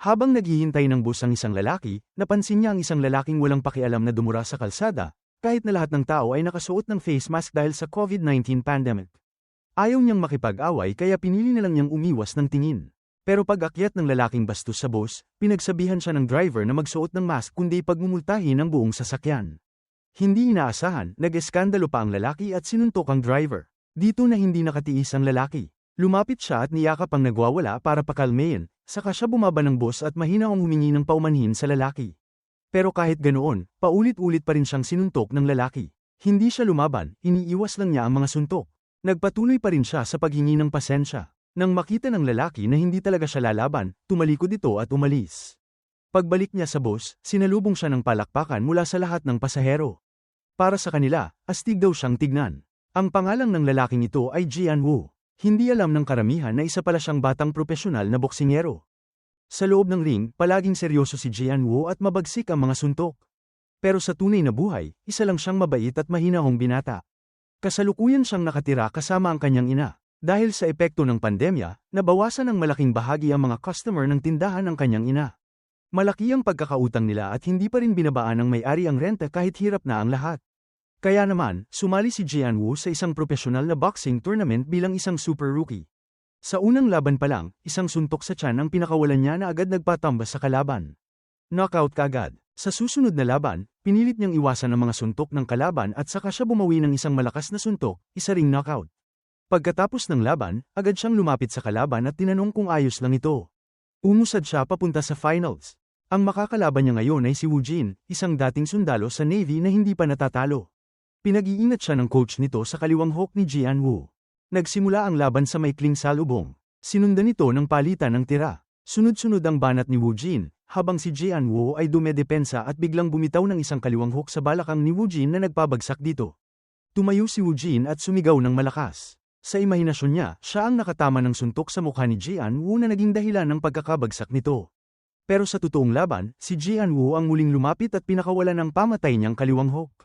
Habang naghihintay ng bus ang isang lalaki, napansin niya ang isang lalaking walang pakialam na dumura sa kalsada, kahit na lahat ng tao ay nakasuot ng face mask dahil sa COVID-19 pandemic. Ayaw niyang makipag-away kaya pinili na lang niyang umiwas ng tingin. Pero pag-akyat ng lalaking bastos sa bus, pinagsabihan siya ng driver na magsuot ng mask kundi pagmumultahin ang buong sasakyan. Hindi inaasahan, nag-eskandalo pa ang lalaki at sinuntok ang driver. Dito na hindi nakatiis ang lalaki. Lumapit siya at niyakap ang nagwawala para pakalmayin, saka siya bumaba ng bus at mahinaong humingi ng paumanhin sa lalaki. Pero kahit ganoon, paulit-ulit pa rin siyang sinuntok ng lalaki. Hindi siya lumaban, iniiwas lang niya ang mga suntok. Nagpatuloy pa rin siya sa paghingi ng pasensya. Nang makita ng lalaki na hindi talaga siya lalaban, tumalikod ito at umalis. Pagbalik niya sa bus, sinalubong siya ng palakpakan mula sa lahat ng pasahero. Para sa kanila, astig daw siyang tignan. Ang pangalang ng lalaking ito ay Jian Wu. Hindi alam ng karamihan na isa pala siyang batang propesyonal na boksingero. Sa loob ng ring, palaging seryoso si Jian Wu at mabagsik ang mga suntok. Pero sa tunay na buhay, isa lang siyang mabait at mahinahong binata. Kasalukuyan siyang nakatira kasama ang kanyang ina. Dahil sa epekto ng pandemya, nabawasan ng malaking bahagi ang mga customer ng tindahan ng kanyang ina. Malaki ang pagkakautang nila at hindi pa rin binabaan ng may-ari ang renta kahit hirap na ang lahat. Kaya naman, sumali si Jian Wu sa isang profesional na boxing tournament bilang isang super rookie. Sa unang laban pa lang, isang suntok sa tiyan ang pinakawalan niya na agad nagpatambas sa kalaban. Knockout kaagad. Sa susunod na laban, pinilit niyang iwasan ang mga suntok ng kalaban at saka siya bumawi ng isang malakas na suntok, isa ring knockout. Pagkatapos ng laban, agad siyang lumapit sa kalaban at tinanong kung ayos lang ito. Umusad siya papunta sa finals. Ang makakalaban niya ngayon ay si Wu Jin, isang dating sundalo sa Navy na hindi pa natatalo. Pinag-iingat siya ng coach nito sa kaliwang hook ni Jian Wu. Nagsimula ang laban sa maikling salubong. Sinundan ito ng palitan ng tira. Sunod-sunod ang banat ni Wu Jin, habang si Jian Wu ay dumedepensa at biglang bumitaw ng isang kaliwang hook sa balakang ni Wu Jin na nagpabagsak dito. Tumayo si Wu Jin at sumigaw ng malakas. Sa imahinasyon niya, siya ang nakatama ng suntok sa mukha ni Jian Wu na naging dahilan ng pagkakabagsak nito. Pero sa totoong laban, si Jian Wu ang muling lumapit at pinakawalan ng pamatay niyang kaliwang hook.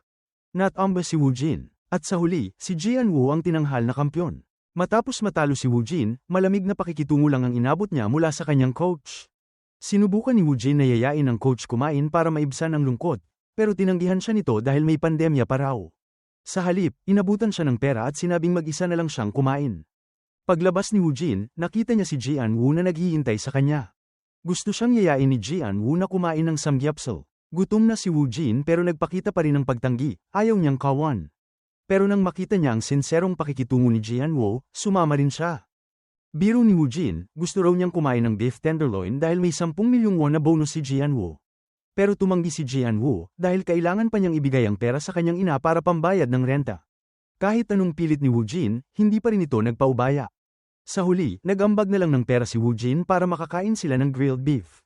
Natamba si Wu Jin. At sa huli, si Jian Wu ang tinanghal na kampyon. Matapos matalo si Wu Jin, malamig na pakikitungo lang ang inabot niya mula sa kanyang coach. Sinubukan ni Wu Jin na yayain ang coach kumain para maibsan ang lungkot, pero tinanggihan siya nito dahil may pandemya pa raw. Sa halip, inabutan siya ng pera at sinabing mag-isa na lang siyang kumain. Paglabas ni Wu Jin, nakita niya si Jian Wu na naghihintay sa kanya. Gusto siyang yayain ni Jian Wu na kumain ng samgyupsal. Gutom na si Wu Jin pero nagpakita pa rin ng pagtanggi, ayaw niyang kawan. Pero nang makita niya ang sinserong pakikitungo ni Jian Wu, sumama rin siya. Biro ni Wu Jin, gusto raw niyang kumain ng beef tenderloin dahil may 10 milyong won na bonus si Jian Wu. Pero tumanggi si Jian Wu dahil kailangan pa niyang ibigay ang pera sa kanyang ina para pambayad ng renta. Kahit anong pilit ni Wu Jin, hindi pa rin ito nagpaubaya. Sa huli, nag-ambag na lang ng pera si Wu Jin para makakain sila ng grilled beef.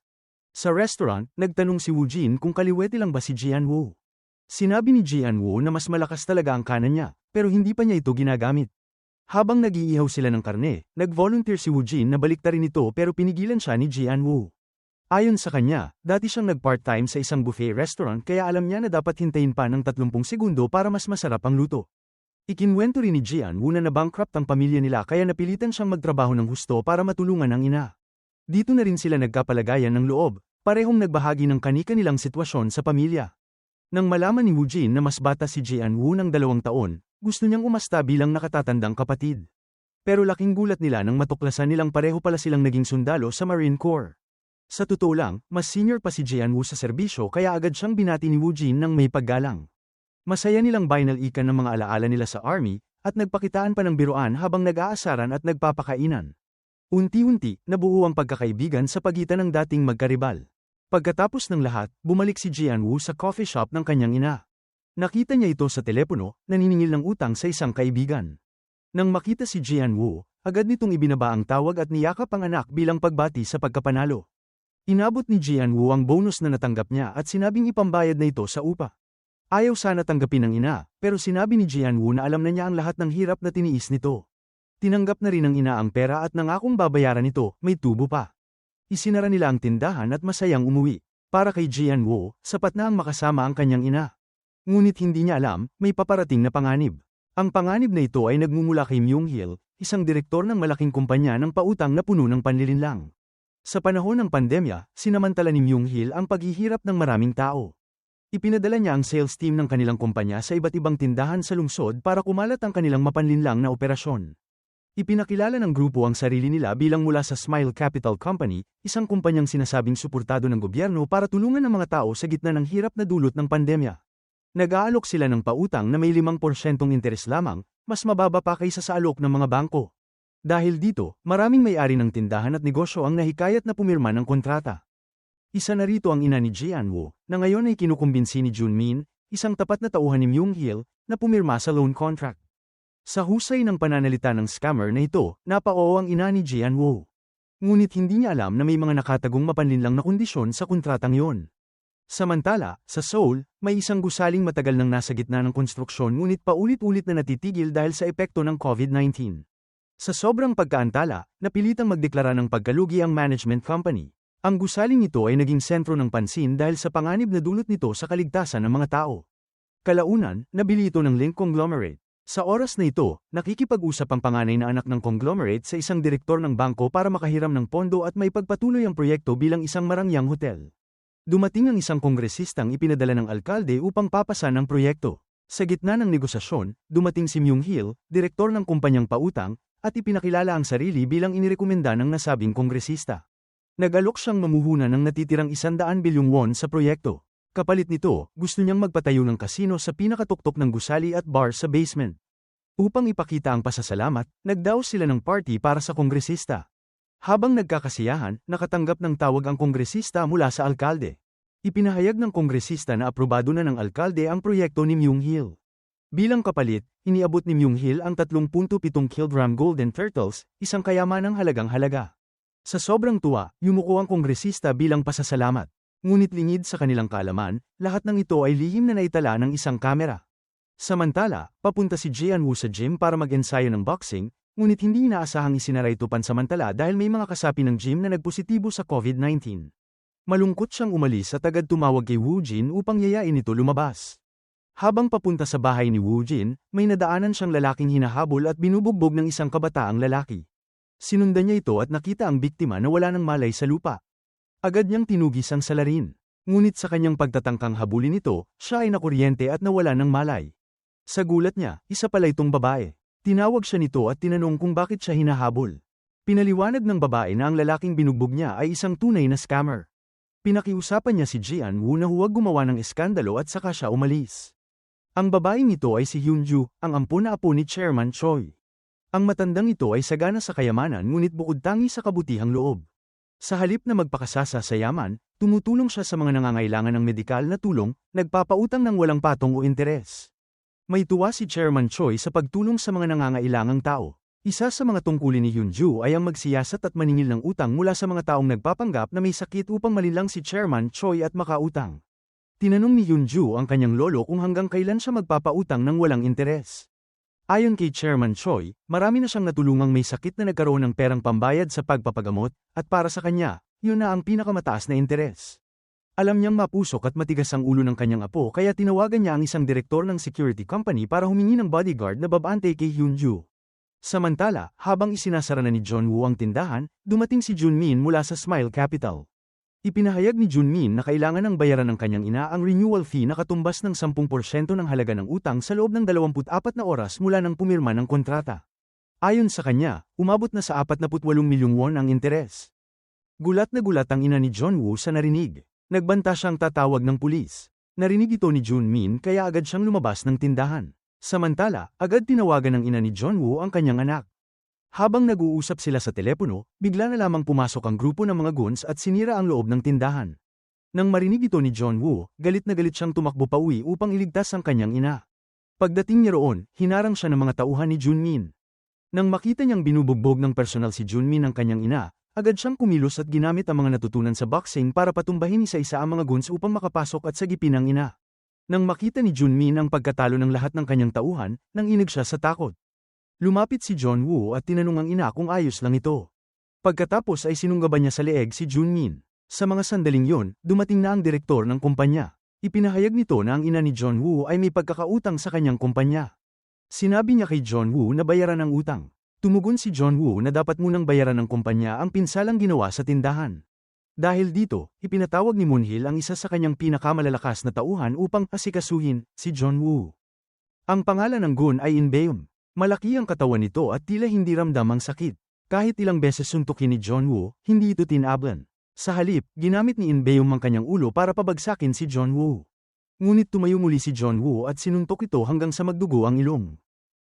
Sa restaurant, nagtanong si Wu Jin kung kaliwete lang ba si Jian Wu. Sinabi ni Jian Wu na mas malakas talaga ang kanan niya, pero hindi pa niya ito ginagamit. Habang nag-iihaw sila ng karne, nag-volunteer si Wu Jin na baliktarin ito pero pinigilan siya ni Jian Wu. Ayon sa kanya, dati siyang nag-part-time sa isang buffet restaurant kaya alam niya na dapat hintayin pa ng 30 segundo para mas masarap ang luto. Ikinwento rin ni Jian Wu na nabankrupt ang pamilya nila kaya napilitan siyang magtrabaho ng husto para matulungan ang ina. Dito na rin sila nagkapalagayan ng loob, parehong nagbahagi ng kani-kanilang sitwasyon sa pamilya. Nang malaman ni Wu Jin na mas bata si Jian Wu ng 2 taon, gusto niyang umasta bilang nakatatandang kapatid. Pero laking gulat nila nang matuklasan nilang pareho pala silang naging sundalo sa Marine Corps. Sa totoo lang, mas senior pa si Jian Wu sa serbisyo kaya agad siyang binati ni Wu Jin ng may paggalang. Masaya nilang binalikan ng mga alaala nila sa army, at nagpakitaan pa ng biruan habang nag-aasaran at nagpapakainan. Unti-unti, nabuo ang pagkakaibigan sa pagitan ng dating magkaribal. Pagkatapos ng lahat, bumalik si Jian Wu sa coffee shop ng kanyang ina. Nakita niya ito sa telepono, naniningil ng utang sa isang kaibigan. Nang makita si Jian Wu, agad nitong ibinaba ang tawag at niyakap ang anak bilang pagbati sa pagkapanalo. Inabot ni Jian Wu ang bonus na natanggap niya at sinabing ipambayad na ito sa upa. Ayaw sana tanggapin ng ina, pero sinabi ni Jian Wu na alam na niya ang lahat ng hirap na tiniis nito. Tinanggap na rin ng ina ang pera at nangakong babayaran ito, may tubo pa. Isinara nila ang tindahan at masayang umuwi. Para kay Jian Wu, sapat na ang makasama ang kanyang ina. Ngunit hindi niya alam, may paparating na panganib. Ang panganib na ito ay nagmumula kay Myung Hil, isang direktor ng malaking kumpanya ng pautang na puno ng panlilinlang. Sa panahon ng pandemya, sinamantala ni Myung-hil ang paghihirap ng maraming tao. Ipinadala niya ang sales team ng kanilang kumpanya sa iba't ibang tindahan sa lungsod para kumalat ang kanilang mapanlinlang na operasyon. Ipinakilala ng grupo ang sarili nila bilang mula sa Smile Capital Company, isang kumpanyang sinasabing suportado ng gobyerno para tulungan ang mga tao sa gitna ng hirap na dulot ng pandemya. Nag-aalok sila ng pautang na may 5% interes lamang, mas mababa pa kaysa sa alok ng mga bangko. Dahil dito, maraming may-ari ng tindahan at negosyo ang nahikayat na pumirma ng kontrata. Isa na rito ang ina ni Jianwoo, na ngayon ay kinukumbinsi ni Junmin, isang tapat na tauhan ni Myung-hil, na pumirma sa loan contract. Sa husay ng pananalita ng scammer na ito, napao ang ina ni Jianwoo. Ngunit hindi niya alam na may mga nakatagong mapanlinlang na kondisyon sa kontratang yon. Samantala, sa Seoul, may isang gusaling matagal nang nasa gitna ng konstruksyon ngunit paulit-ulit na natitigil dahil sa epekto ng COVID-19. Sa sobrang pagkaantala, napilitang magdeklara ng pagkalugi ang management company. Ang gusaling ito ay naging sentro ng pansin dahil sa panganib na dulot nito sa kaligtasan ng mga tao. Kalaunan, nabili ito ng Link Conglomerate. Sa oras na ito, nakikipag-usap ang panganay na anak ng conglomerate sa isang direktor ng bangko para makahiram ng pondo at may pagpatuloy ang proyekto bilang isang marangyang hotel. Dumating ang isang kongresistang ipinadala ng alkalde upang papasan ang proyekto. Sa gitna ng negosasyon, dumating si Myung-hil, direktor ng kumpanyang pautang, at ipinakilala ang sarili bilang inirekomenda ng nasabing kongresista. Nag-alok siyang mamuhunan ng natitirang 100 bilyong won sa proyekto. Kapalit nito, gusto niyang magpatayo ng kasino sa pinakatuktok ng gusali at bar sa basement. Upang ipakita ang pasasalamat, nagdaos sila ng party para sa kongresista. Habang nagkakasiyahan, nakatanggap ng tawag ang kongresista mula sa alkalde. Ipinahayag ng kongresista na aprobado na ng alkalde ang proyekto ni Myung-hil. Bilang kapalit, iniabot ni Myung-hil ang 3.7 kg golden turtles, isang kayamanang halagang halaga. Sa sobrang tuwa, yumuko ang kongresista bilang pasasalamat. Ngunit lingid sa kanilang kaalaman, lahat ng ito ay lihim na naitala ng isang kamera. Samantala, papunta si Jianwoo sa gym para mag-ensayo ng boxing, ngunit hindi inaasahang isinara ito pansamantala dahil may mga kasapi ng gym na nagpositibo sa COVID-19. Malungkot siyang umalis at agad tumawag kay Woo Jin upang yayain ito lumabas. Habang papunta sa bahay ni Woo Jin, may nadaanan siyang lalaking hinahabol at binubugbog ng isang kabataang lalaki. Sinundan niya ito at nakita ang biktima na wala ng malay sa lupa. Agad niyang tinugis ang salarin. Ngunit sa kanyang pagtatangkang habulin ito, siya ay nakuryente at nawala ng malay. Sa gulat niya, isa pala itong babae. Tinawag siya nito at tinanong kung bakit siya hinahabol. Pinaliwanag ng babae na ang lalaking binugbog niya ay isang tunay na scammer. Pinakiusapan niya si Jianwoo na huwag gumawa ng eskandalo at saka siya umalis. Ang babaeng ito ay si Hyunju, ang ampon na apo ni Chairman Choi. Ang matandang ito ay sagana sa kayamanan ngunit bukod tangi sa kabutihang loob. Sa halip na magpakasasa sa yaman, tumutulong siya sa mga nangangailangan ng medikal na tulong, nagpapautang ng walang patong o interes. May tuwa si Chairman Choi sa pagtulong sa mga nangangailangang tao. Isa sa mga tungkulin ni Hyunju ay ang magsiyasat at maningil ng utang mula sa mga taong nagpapanggap na may sakit upang malilang si Chairman Choi at makautang. Tinanong ni Hyunju ang kanyang lolo kung hanggang kailan siya magpapautang ng walang interes. Ayon kay Chairman Choi, marami na siyang natulungang may sakit na nagkaroon ng perang pambayad sa pagpapagamot, at para sa kanya, yun na ang pinakamataas na interes. Alam niyang mapusok at matigas ang ulo ng kanyang apo kaya tinawagan niya ang isang direktor ng security company para humingi ng bodyguard na babante kay Hyunju. Samantala, habang isinasara na ni Jeonwoo ang tindahan, dumating si Junmin mula sa Smile Capital. Ipinahayag ni Junmin na kailangan ng bayaran ng kanyang ina ang renewal fee na katumbas ng 10% ng halaga ng utang sa loob ng 24 na oras mula nang pumirma ng kontrata. Ayon sa kanya, umabot na sa 48 milyong won ang interes. Gulat na gulat ang ina ni Jeonwoo sa narinig. Nagbanta siyang tatawag ng pulis. Narinig ito ni Junmin kaya agad siyang lumabas ng tindahan. Samantala, agad tinawagan ng ina ni Jeonwoo ang kanyang anak. Habang nag-uusap sila sa telepono, bigla na lamang pumasok ang grupo ng mga goons at sinira ang loob ng tindahan. Nang marinig ito ni Jeonwoo, galit na galit siyang tumakbo pauwi upang iligtas ang kanyang ina. Pagdating niya roon, hinarang siya ng mga tauhan ni Junmin. Nang makita niyang binubugbog ng personal si Junmin ang kanyang ina, agad siyang kumilos at ginamit ang mga natutunan sa boxing para patumbahin isa-isa ang mga goons upang makapasok at sagipin ang ina. Nang makita ni Junmin ang pagkatalo ng lahat ng kanyang tauhan, nanginig siya sa takot. Lumapit si Jeonwoo at tinanong ang ina kung ayos lang ito. Pagkatapos ay sinunggaban niya sa leeg si Junmin. Sa mga sandaling yon, dumating na ang direktor ng kumpanya. Ipinahayag nito na ang ina ni Jeonwoo ay may pagkakautang sa kanyang kumpanya. Sinabi niya kay Jeonwoo na bayaran ang utang. Tumugon si John Woo na dapat munang bayaran ng kumpanya ang pinsalang ginawa sa tindahan. Dahil dito, ipinatawag ni Moonhill ang isa sa kanyang pinakamalalakas na tauhan upang asikasuhin, si John Woo. Ang pangalan ng gun ay Inbeom. Malaki ang katawan nito at tila hindi ramdam ang sakit. Kahit ilang beses suntukin ni John Woo, hindi ito tinablan. Sa halip, ginamit ni Inbeom ang kanyang ulo para pabagsakin si John Woo. Ngunit tumayo muli si John Woo at sinuntok ito hanggang sa magdugo ang ilong.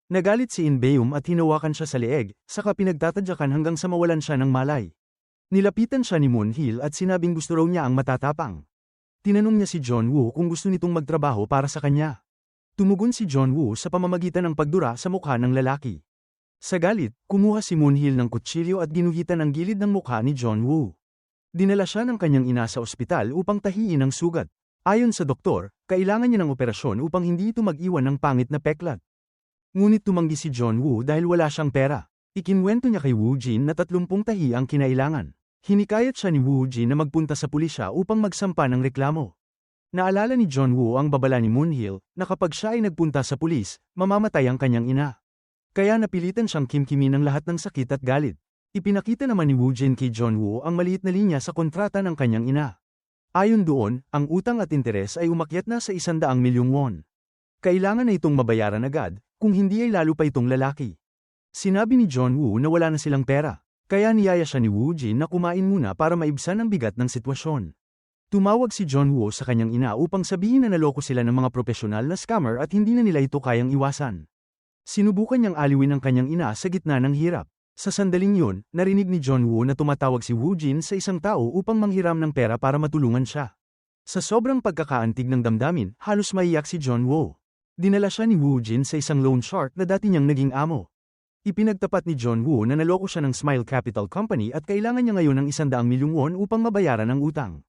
Nagalit si Inbeom at hinawakan siya sa leeg, saka pinagtatadyakan hanggang sa mawalan siya ng malay. Nilapitan siya ni Moonhill at sinabing gusto raw niya ang matatapang. Tinanong niya si John Woo kung gusto nitong magtrabaho para sa kanya. Tumugon si John Woo sa pamamagitan ng pagdura sa mukha ng lalaki. Sa galit, kumuha si Moonhill ng kutsilyo at ginuhitan ang gilid ng mukha ni John Woo. Dinala siya ng kanyang ina sa ospital upang tahiin ang sugat. Ayon sa doktor, kailangan niya ng operasyon upang hindi ito mag-iwan ng pangit na peklat. Ngunit tumanggi si John Woo dahil wala siyang pera. Ikinwento niya kay Woo Jin na 30 tahi ang kinailangan. Hinikayat siya ni Woo Jin na magpunta sa pulisya upang magsampa ng reklamo. Naalala ni John Woo ang babala ni Moonhill na kapag siya ay nagpunta sa pulis, mamamatay ang kanyang ina. Kaya napilitan siyang kimkimin ang lahat ng sakit at galit. Ipinakita naman ni Woo Jin kay John Woo ang maliit na linya sa kontrata ng kanyang ina. Ayon doon, ang utang at interes ay umakyat na sa 100 milyong won. Kailangan na itong mabayaran agad, kung hindi ay lalo pa itong lalaki. Sinabi ni John Woo na wala na silang pera. Kaya niyaya siya ni Woo Jin na kumain muna para maibsan ang bigat ng sitwasyon. Tumawag si John Woo sa kanyang ina upang sabihin na naloko sila ng mga profesional na scammer at hindi na nila ito kayang iwasan. Sinubukan niyang aliwin ang kanyang ina sa gitna ng hirap. Sa sandaling yun, narinig ni John Woo na tumatawag si Woo Jin sa isang tao upang manghiram ng pera para matulungan siya. Sa sobrang pagkakaantig ng damdamin, halos maiyak si John Woo. Dinala siya ni Woo Jin sa isang loan shark na dati niyang naging amo. Ipinagtapat ni John Woo na naloko siya ng Smile Capital Company at kailangan niya ngayon ng 100 milyong won upang mabayaran ang utang.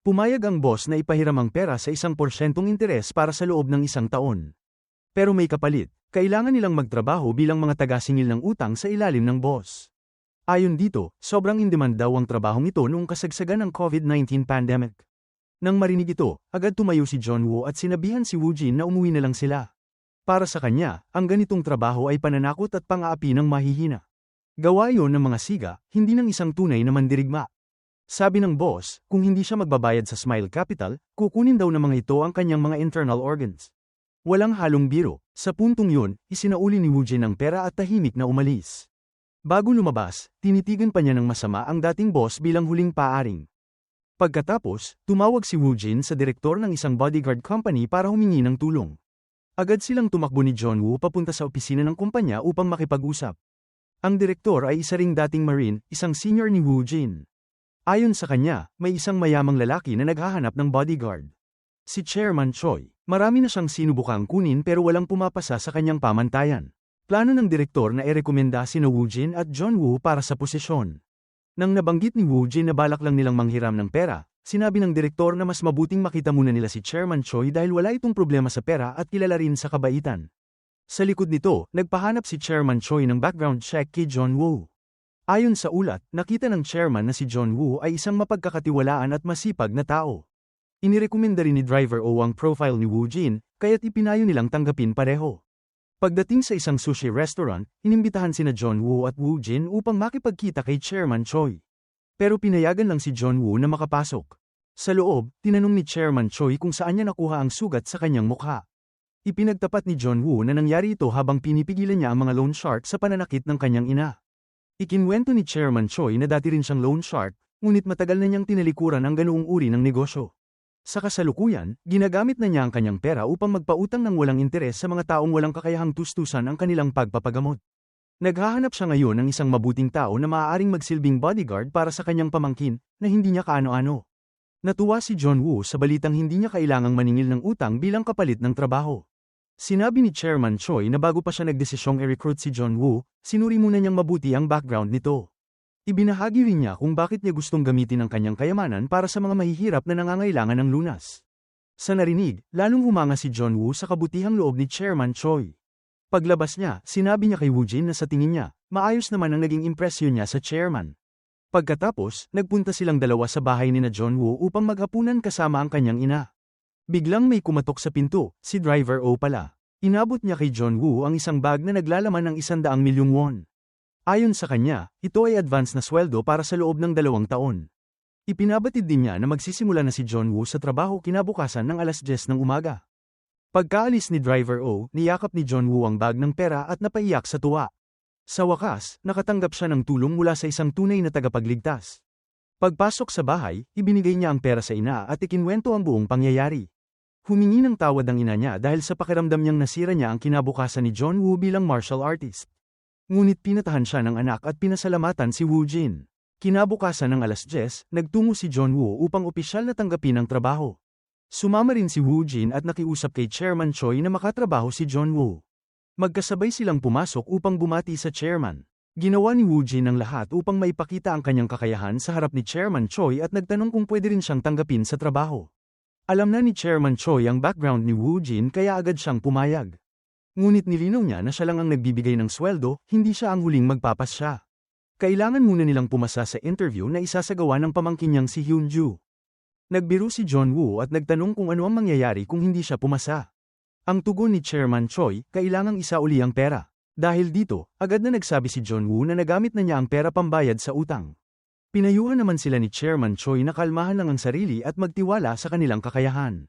Pumayag ang boss na ipahiram ang pera sa 1% interes para sa loob ng 1 taon. Pero may kapalit, kailangan nilang magtrabaho bilang mga taga-singil ng utang sa ilalim ng boss. Ayon dito, sobrang in-demand daw ang trabahong ito noong kasagsagan ng COVID-19 pandemic. Nang marinig ito, agad tumayo si John Woo at sinabihan si Woo Jin na umuwi na lang sila. Para sa kanya, ang ganitong trabaho ay pananakot at pang-aapi ng mahihina. Gawa yon ng mga siga, hindi ng isang tunay na mandirigma. Sabi ng boss, kung hindi siya magbabayad sa Smile Capital, kukunin daw ng mga ito ang kanyang mga internal organs. Walang halong biro, sa puntong yun, isinauli ni Woo Jin ang pera at tahimik na umalis. Bago lumabas, tinitigan pa niya ng masama ang dating boss bilang huling paaring. Pagkatapos, tumawag si Woo Jin sa direktor ng isang bodyguard company para humingi ng tulong. Agad silang tumakbo ni John Woo papunta sa opisina ng kumpanya upang makipag-usap. Ang direktor ay isa ring dating Marine, isang senior ni Woo Jin. Ayon sa kanya, may isang mayamang lalaki na naghahanap ng bodyguard. Si Chairman Choi, marami na siyang sinubukang kunin pero walang pumapasa sa kanyang pamantayan. Plano ng direktor na irekomenda sina Woo Jin at John Woo para sa posisyon. Nang nabanggit ni Woo Jin na balak lang nilang manghiram ng pera, sinabi ng direktor na mas mabuting makita muna nila si Chairman Choi dahil wala itong problema sa pera at kilala rin sa kabaitan. Sa likod nito, nagpahanap si Chairman Choi ng background check kay John Woo. Ayon sa ulat, nakita ng chairman na si John Woo ay isang mapagkakatiwalaan at masipag na tao. Inirekomenda rin ni Driver O ang profile ni Woo Jin, kaya't ipinayo nilang tanggapin pareho. Pagdating sa isang sushi restaurant, inimbitahan sina John Woo at Woo Jin upang makipagkita kay Chairman Choi. Pero pinayagan lang si John Woo na makapasok. Sa loob, tinanong ni Chairman Choi kung saan niya nakuha ang sugat sa kanyang mukha. Ipinagtapat ni John Woo na nangyari ito habang pinipigilan niya ang mga loan shark sa pananakit ng kanyang ina. Ikinwento ni Chairman Choi na dati rin siyang loan shark, ngunit matagal na niyang tinalikuran ang ganoong uri ng negosyo. Sa kasalukuyan, ginagamit na niya ang kanyang pera upang magpautang ng walang interes sa mga taong walang kakayahang tustusan ang kanilang pagpapagamot. Naghahanap siya ngayon ng isang mabuting tao na maaaring magsilbing bodyguard para sa kanyang pamangkin, na hindi niya kaano-ano. Natuwa si John Woo sa balitang hindi niya kailangang maningil ng utang bilang kapalit ng trabaho. Sinabi ni Chairman Choi na bago pa siya nagdesisyong i-recruit si John Woo, sinuri muna niyang mabuti ang background nito. Ibinahagi rin niya kung bakit niya gustong gamitin ang kanyang kayamanan para sa mga mahihirap na nangangailangan ng lunas. Sa narinig, lalong humanga si John Woo sa kabutihang loob ni Chairman Choi. Paglabas niya, sinabi niya kay Woo Jin na sa tingin niya, maayos naman ang naging impresyon niya sa chairman. Pagkatapos, nagpunta silang dalawa sa bahay ni na John Woo upang maghapunan kasama ang kanyang ina. Biglang may kumatok sa pinto, si Driver O pala. Inabot niya kay John Woo ang isang bag na naglalaman ng 100 milyong won. Ayon sa kanya, ito ay advance na sweldo para sa loob ng 2 taon. Ipinabatid din niya na magsisimula na si John Woo sa trabaho kinabukasan ng alas 10 ng umaga. Pagkaalis ni Driver O, niyakap ni John Woo ang bag ng pera at napaiyak sa tuwa. Sa wakas, nakatanggap siya ng tulong mula sa isang tunay na tagapagligtas. Pagpasok sa bahay, ibinigay niya ang pera sa ina at ikinwento ang buong pangyayari. Humingi ng tawad ang ina niya dahil sa pakiramdam niyang nasira niya ang kinabukasan ni John Woo bilang martial artist. Ngunit pinatahan siya ng anak at pinasalamatan si Woo Jin. Kinabukasan ng alas 10, nagtungo si John Woo upang opisyal na tanggapin ang trabaho. Sumama rin si Woo Jin at nakiusap kay Chairman Choi na makatrabaho si John Woo. Magkasabay silang pumasok upang bumati sa chairman. Ginawa ni Woo Jin ang lahat upang maipakita ang kanyang kakayahan sa harap ni Chairman Choi at nagtanong kung pwede rin siyang tanggapin sa trabaho. Alam na ni Chairman Choi ang background ni Woo Jin kaya agad siyang pumayag. Ngunit nilinaw niya na siya lang ang nagbibigay ng sweldo, hindi siya ang huling magpapasya. Kailangan muna nilang pumasa sa interview na isasagawa ng pamangkin niyang si Hyunju. Nagbiro si John Woo at nagtanong kung ano ang mangyayari kung hindi siya pumasa. Ang tugon ni Chairman Choi, kailangang isauli ang pera. Dahil dito, agad na nagsabi si John Woo na nagamit na niya ang pera pambayad sa utang. Pinayuhan naman sila ni Chairman Choi na kalmahan lang ang sarili at magtiwala sa kanilang kakayahan.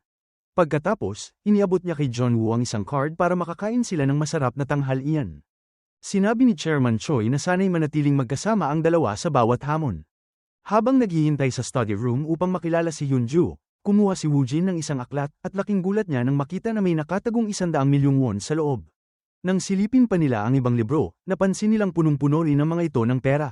Pagkatapos, iniabot niya kay John Woo ang isang card para makakain sila ng masarap na tanghalian. Sinabi ni Chairman Choi na sana'y manatiling magkasama ang dalawa sa bawat hamon. Habang naghihintay sa study room upang makilala si Hyunju, kumuha si Woo Jin ng isang aklat at laking gulat niya nang makita na may nakatagong 100 milyong won sa loob. Nang silipin pa nila ang ibang libro, napansin nilang punong-puno rin ang mga ito ng pera.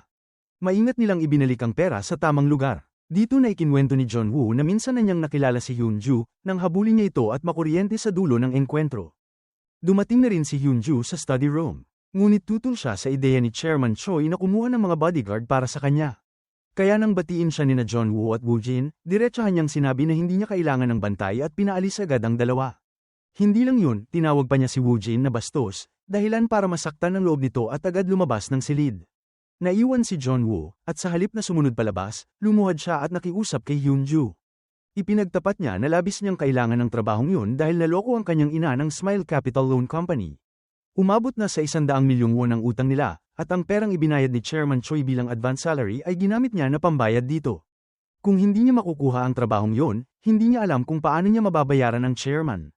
Maingat nilang ibinalik ang pera sa tamang lugar. Dito na ikinwento ni John Woo na minsan na niyang nakilala si Hyunju nang habulin niya ito at makuryente sa dulo ng engkwentro. Dumating na rin si Hyunju sa study room. Ngunit tutol siya sa ideya ni Chairman Choi na kumuha ng mga bodyguard para sa kanya. Kaya nang batiin siya nina John Woo at Woo Jin, diretsahan niyang sinabi na hindi niya kailangan ng bantay at pinaalis agad ang dalawa. Hindi lang yun, tinawag pa niya si Woo Jin na bastos, dahilan para masaktan ang loob nito at agad lumabas ng silid. Naiwan si John Woo, at sa halip na sumunod palabas, lumuhad siya at nakiusap kay Hyunju. Ipinagtapat niya na labis niyang kailangan ng trabahong yun dahil naloko ang kanyang ina ng Smile Capital Loan Company. Umabot na sa 100 milyong won ang utang nila, at ang perang ibinayad ni Chairman Choi bilang advance salary ay ginamit niya na pambayad dito. Kung hindi niya makukuha ang trabahong yon, hindi niya alam kung paano niya mababayaran ang chairman.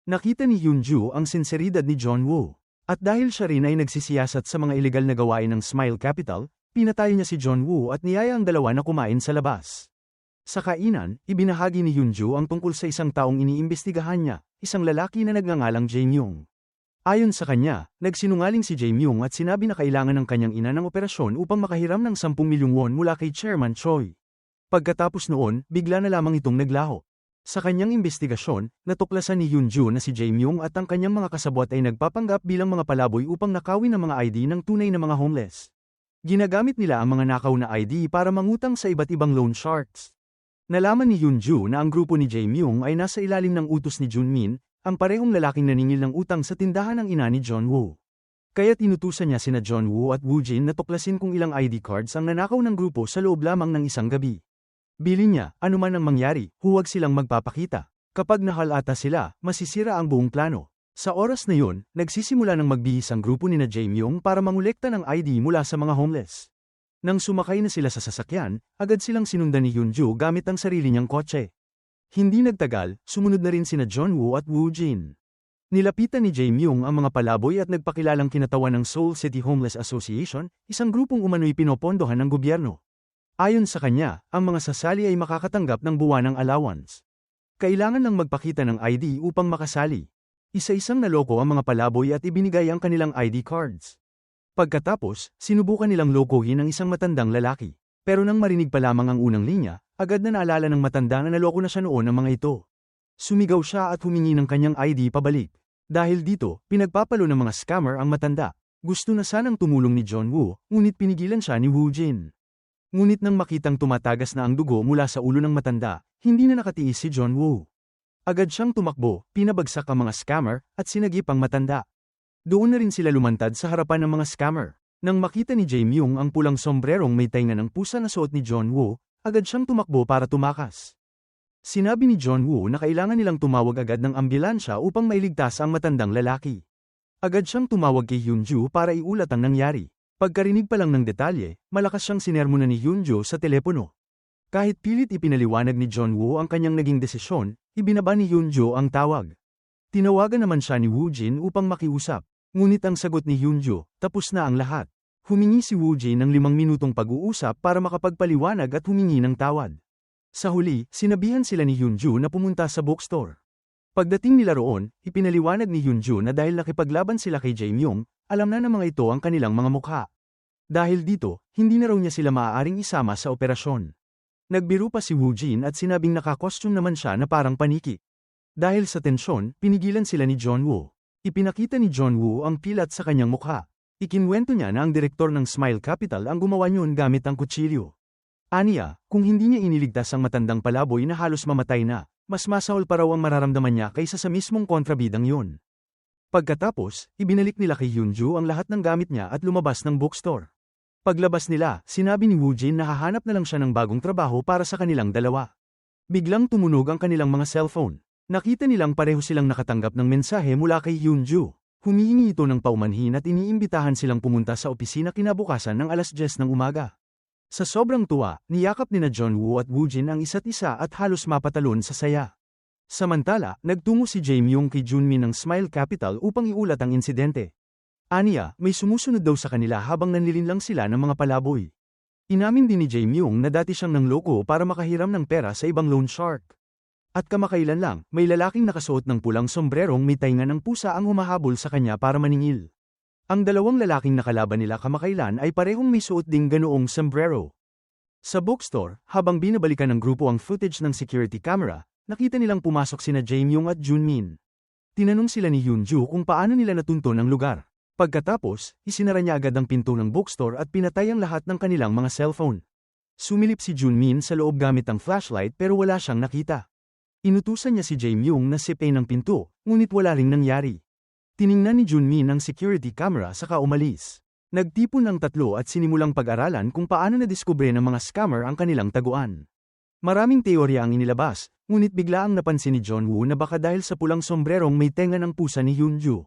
Nakita ni Hyunju ang sinseridad ni John Woo. At dahil siya rin ay nagsisiyasat sa mga ilegal na gawain ng Smile Capital, pinatay niya si John Woo at niyaya ang dalawa na kumain sa labas. Sa kainan, ibinahagi ni Hyunju ang tungkol sa isang taong iniimbestigahan niya, isang lalaki na nagngangalang Jae Myung. Ayon sa kanya, nagsinungaling si Jae Myung at sinabi na kailangan ng kanyang ina ng operasyon upang makahiram ng 10 milyong won mula kay Chairman Choi. Pagkatapos noon, bigla na lamang itong naglaho. Sa kanyang imbestigasyon, natuklasan ni Hyunju na si Jae Myung at ang kanyang mga kasabwat ay nagpapanggap bilang mga palaboy upang nakawin ang mga ID ng tunay na mga homeless. Ginagamit nila ang mga nakaw na ID para mangutang sa iba't ibang loan sharks. Nalaman ni Hyunju na ang grupo ni Jae Myung ay nasa ilalim ng utos ni Junmin, ang parehong lalaking naningil ng utang sa tindahan ng ina ni John Woo. Kaya tinutusan niya sina John Woo at Woo Jin na tuklasin kung ilang ID cards ang nanakaw ng grupo sa loob lamang ng isang gabi. Bilin niya, anuman ang mangyari, huwag silang magpapakita. Kapag nahalata sila, masisira ang buong plano. Sa oras na yun, nagsisimula ng magbihis ang grupo ni Jae Myung para mangolekta ng ID mula sa mga homeless. Nang sumakay na sila sa sasakyan, agad silang sinundan ni Hyunju gamit ang sarili niyang kotse. Hindi nagtagal, sumunod na rin sina John Woo at Woo Jin. Nilapitan ni Jae Myung ang mga palaboy at nagpakilalang kinatawan ng Seoul City Homeless Association, isang grupong umano'y pinopondohan ng gobyerno. Ayon sa kanya, ang mga sasali ay makakatanggap ng buwanang allowance. Kailangan lang magpakita ng ID upang makasali. Isa-isang naloko ang mga palaboy at ibinigay ang kanilang ID cards. Pagkatapos, sinubukan nilang lokohin ang isang matandang lalaki. Pero nang marinig pa lamang ang unang linya, agad na naalala ng matanda na naloko na siya noon ng mga ito. Sumigaw siya at humingi ng kanyang ID pabalik. Dahil dito, pinagpapalo ng mga scammer ang matanda. Gusto na sanang tumulong ni John Woo, ngunit pinigilan siya ni Woo Jin. Ngunit nang makitang tumatagas na ang dugo mula sa ulo ng matanda, hindi na nakatiis si John Woo. Agad siyang tumakbo, pinabagsak ang mga scammer, at sinagip ang matanda. Doon na rin sila lumantad sa harapan ng mga scammer. Nang makita ni Jae Myung ang pulang sombrerong may tainga ng pusa na suot ni John Woo, agad siyang tumakbo para tumakas. Sinabi ni John Woo na kailangan nilang tumawag agad ng ambulansya upang mailigtas ang matandang lalaki. Agad siyang tumawag kay Hyunju para iulat ang nangyari. Pagkarinig pa lang ng detalye, malakas siyang sinermona ni Hyunjo sa telepono. Kahit pilit ipinaliwanag ni John Woo ang kanyang naging desisyon, ibinaba ni Hyunjo ang tawag. Tinawagan naman siya ni Woo Jin upang makiusap, ngunit ang sagot ni Hyunjo, tapos na ang lahat. Humingi si Woo Jin ng 5 minutong pag-uusap para makapagpaliwanag at humingi ng tawad. Sa huli, sinabihan sila ni Hyunjo na pumunta sa bookstore. Pagdating nila roon, ipinaliwanag ni Hyunjo na dahil nakipaglaban sila kay Jae-myung, alam na ng mga ito ang kanilang mga mukha. Dahil dito, hindi na raw niya sila maaaring isama sa operasyon. Nagbiro pa si Woo Jin at sinabing nakakostume naman siya na parang paniki. Dahil sa tensyon, pinigilan sila ni John Woo. Ipinakita ni John Woo ang pilat sa kanyang mukha. Ikinwento niya na ang direktor ng Smile Capital ang gumawa niyon gamit ang kutsilyo. Aniya, kung hindi niya iniligtas ang matandang palaboy na halos mamatay na, mas masahol pa raw ang mararamdaman niya kaysa sa mismong kontrabidang yun. Pagkatapos, ibinalik nila kay Hyunjo ang lahat ng gamit niya at lumabas ng bookstore. Paglabas nila, sinabi ni Woo Jin na hahanap na lang siya ng bagong trabaho para sa kanilang dalawa. Biglang tumunog ang kanilang mga cellphone. Nakita nilang pareho silang nakatanggap ng mensahe mula kay Hyunjo. Humihingi ito ng paumanhin at iniimbitahan silang pumunta sa opisina kinabukasan ng 10:00 ng umaga. Sa sobrang tuwa, niyakap nina John Woo at Woo Jin ang isa't isa at halos mapatalon sa saya. Samantala, nagtungo si Jae-myung kay Junmin ng Smile Capital upang iulat ang insidente. Aniya, may sumusunod daw sa kanila habang nanlilinlang sila ng mga palaboy. Inamin din ni Jae-myung na dati siyang nangloko para makahiram ng pera sa ibang loan shark. At kamakailan lang, may lalaking nakasuot ng pulang sombrerong may tainga ng pusa ang humahabol sa kanya para maningil. Ang dalawang lalaking nakalaban nila kamakailan ay parehong may suot ding ganoong sombrero. Sa bookstore, habang binabalikan ng grupo ang footage ng security camera, nakita nilang pumasok sina Jae-myung at Junmin. Tinanong sila ni Hyunjo kung paano nila natunto ng lugar. Pagkatapos, isinara niya agad ang pinto ng bookstore at pinatay ang lahat ng kanilang mga cellphone. Sumilip si Junmin sa loob gamit ang flashlight pero wala siyang nakita. Inutusan niya si Jae-myung na sipay ng pinto, ngunit wala ring nangyari. Tiningnan ni Junmin ang security camera saka umalis. Nagtipon ng tatlo at sinimulang pag-aralan kung paano nadiskubre ng mga scammer ang kanilang taguan. Maraming teorya ang inilabas, ngunit bigla ang napansin ni John Woo na baka dahil sa pulang sombrerong may tenga ng pusa ni Hyunjo.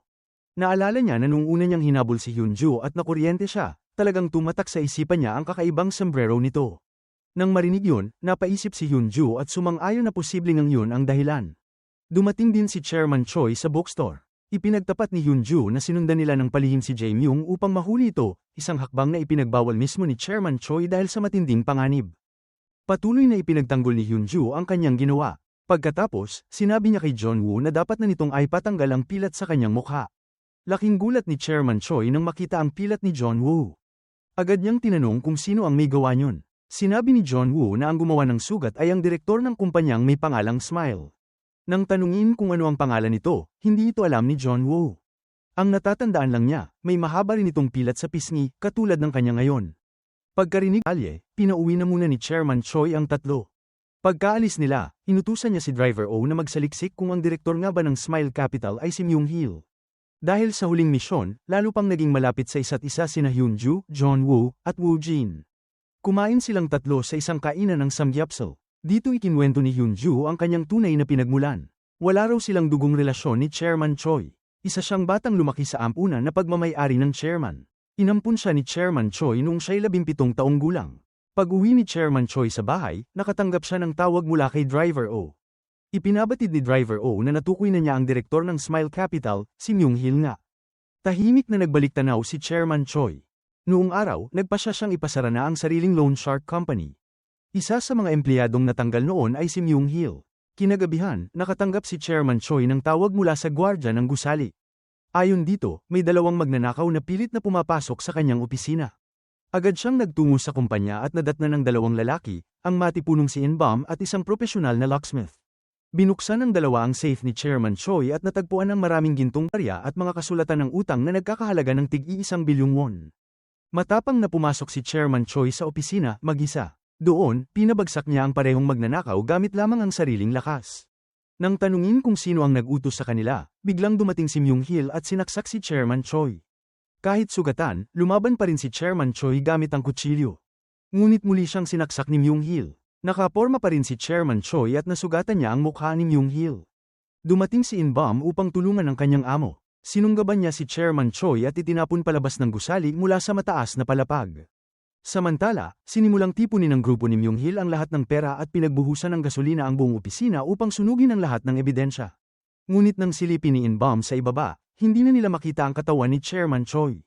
Naalala niya na nung una niyang hinabol si Hyunjo at nakuryente siya, talagang tumatak sa isipan niya ang kakaibang sombrero nito. Nang marinig yun, napaisip si Hyunjo at sumang-ayon na posibleng ang yun ang dahilan. Dumating din si Chairman Choi sa bookstore. Ipinagtapat ni Hyunjo na sinundan nila ng palihim si Jae-myung upang mahuli ito, isang hakbang na ipinagbawal mismo ni Chairman Choi dahil sa matinding panganib. Patuloy na ipinagtanggol ni Hyunjo ang kanyang ginawa. Pagkatapos, sinabi niya kay John Woo na dapat na nitong ay patanggal ang pilat sa kanyang mukha. Laking gulat ni Chairman Choi nang makita ang pilat ni John Woo. Agad niyang tinanong kung sino ang may gawa niyon. Sinabi ni John Woo na ang gumawa ng sugat ay ang direktor ng kumpanyang may pangalang Smile. Nang tanungin kung ano ang pangalan nito, hindi ito alam ni John Woo. Ang natatandaan lang niya, may mahaba rin itong pilat sa pisngi, katulad ng kanya ngayon. Pagkarinig alye, pinauwi na muna ni Chairman Choi ang tatlo. Pagkaalis nila, inutusan niya si Driver O na magsaliksik kung ang direktor nga ba ng Smile Capital ay si Myung-hil. Dahil sa huling misyon, lalo pang naging malapit sa isa't isa sina Hyunjo, John Woo, at Woo Jin. Kumain silang tatlo sa isang kainan ng samgyupsal. Dito ikinwento ni Hyunjo ang kanyang tunay na pinagmulan. Wala raw silang dugong relasyon ni Chairman Choi. Isa siyang batang lumaki sa ampunan na pagmamay-ari ng chairman. Inampun siya ni Chairman Choi noong siya'y 17 taong gulang. Pag-uwi ni Chairman Choi sa bahay, nakatanggap siya ng tawag mula kay Driver O. Ipinabatid ni Driver O na natukoy na niya ang direktor ng Smile Capital, si Myung-hil nga. Tahimik na nagbalik tanaw si Chairman Choi. Noong araw, nagpasya siyang ipasara na ang sariling loan shark company. Isa sa mga empleyadong natanggal noon ay si Myung-hil. Kinagabihan, nakatanggap si Chairman Choi ng tawag mula sa gwardya ng gusali. Ayon dito, may dalawang magnanakaw na pilit na pumapasok sa kanyang opisina. Agad siyang nagtungo sa kumpanya at nadatnan ng dalawang lalaki, ang matipunong si Inbam at isang profesional na locksmith. Binuksan ng dalawa ang safe ni Chairman Choi at natagpuan ng maraming gintong barya at mga kasulatan ng utang na nagkakahalaga ng tig-1 bilyong won. Matapang na pumasok si Chairman Choi sa opisina, mag-isa. Doon, pinabagsak niya ang parehong magnanakaw gamit lamang ang sariling lakas. Nang tanungin kung sino ang nag-utos sa kanila, biglang dumating si Myung-hil at sinaksak si Chairman Choi. Kahit sugatan, lumaban pa rin si Chairman Choi gamit ang kutsilyo. Ngunit muli siyang sinaksak ni Myung-hil. Nakaporma pa rin si Chairman Choi at nasugatan niya ang mukha ni Myung-hil. Dumating si Inbam upang tulungan ang kanyang amo. Sinunggaban niya si Chairman Choi at itinapon palabas ng gusali mula sa mataas na palapag. Samantala, sinimulang tipunin ng grupo ni Myung-hil ang lahat ng pera at pinagbuhusan ng gasolina ang buong opisina upang sunugin ang lahat ng ebidensya. Ngunit nang silipin ni In-bum sa ibaba, hindi na nila makita ang katawan ni Chairman Choi.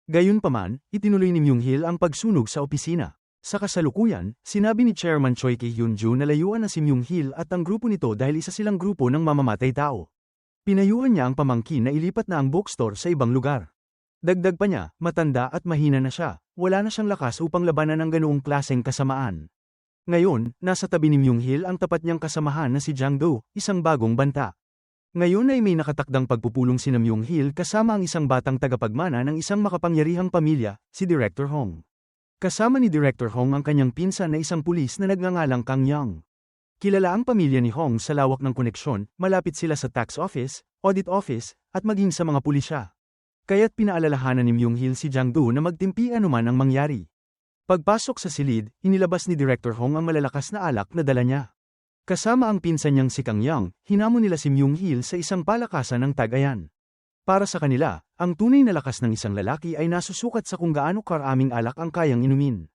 Gayunpaman, itinuloy ni Myung-hil ang pagsunog sa opisina. Sa kasalukuyan, sinabi ni Chairman Choi kay Hyun-ju na layuan na si Myung-hil at ang grupo nito dahil isa silang grupo ng mamamatay tao. Pinayuhan niya ang pamangkin na ilipat na ang bookstore sa ibang lugar. Dagdag pa niya, matanda at mahina na siya, wala na siyang lakas upang labanan ang ganoong klaseng kasamaan. Ngayon, nasa tabi ni Myung-hil ang tapat niyang kasamahan na si Jang-do, isang bagong banta. Ngayon ay may nakatakdang pagpupulong sina Myung-hil kasama ang isang batang tagapagmana ng isang makapangyarihang pamilya, si Director Hong. Kasama ni Director Hong ang kanyang pinsan na isang pulis na nagngangalang Kang Yang. Kilala ang pamilya ni Hong sa lawak ng koneksyon, malapit sila sa tax office, audit office, at maging sa mga pulisya. Kaya't pinaalalahanan ni Myung-hil si Jang-do na magtimpi anuman ang mangyari. Pagpasok sa silid, inilabas ni Director Hong ang malalakas na alak na dala niya. Kasama ang pinsan niyang si Kang Yang, hinamon nila si Myung-hil sa isang palakasan ng Tagayan. Para sa kanila, ang tunay na lakas ng isang lalaki ay nasusukat sa kung gaano karaming alak ang kayang inumin.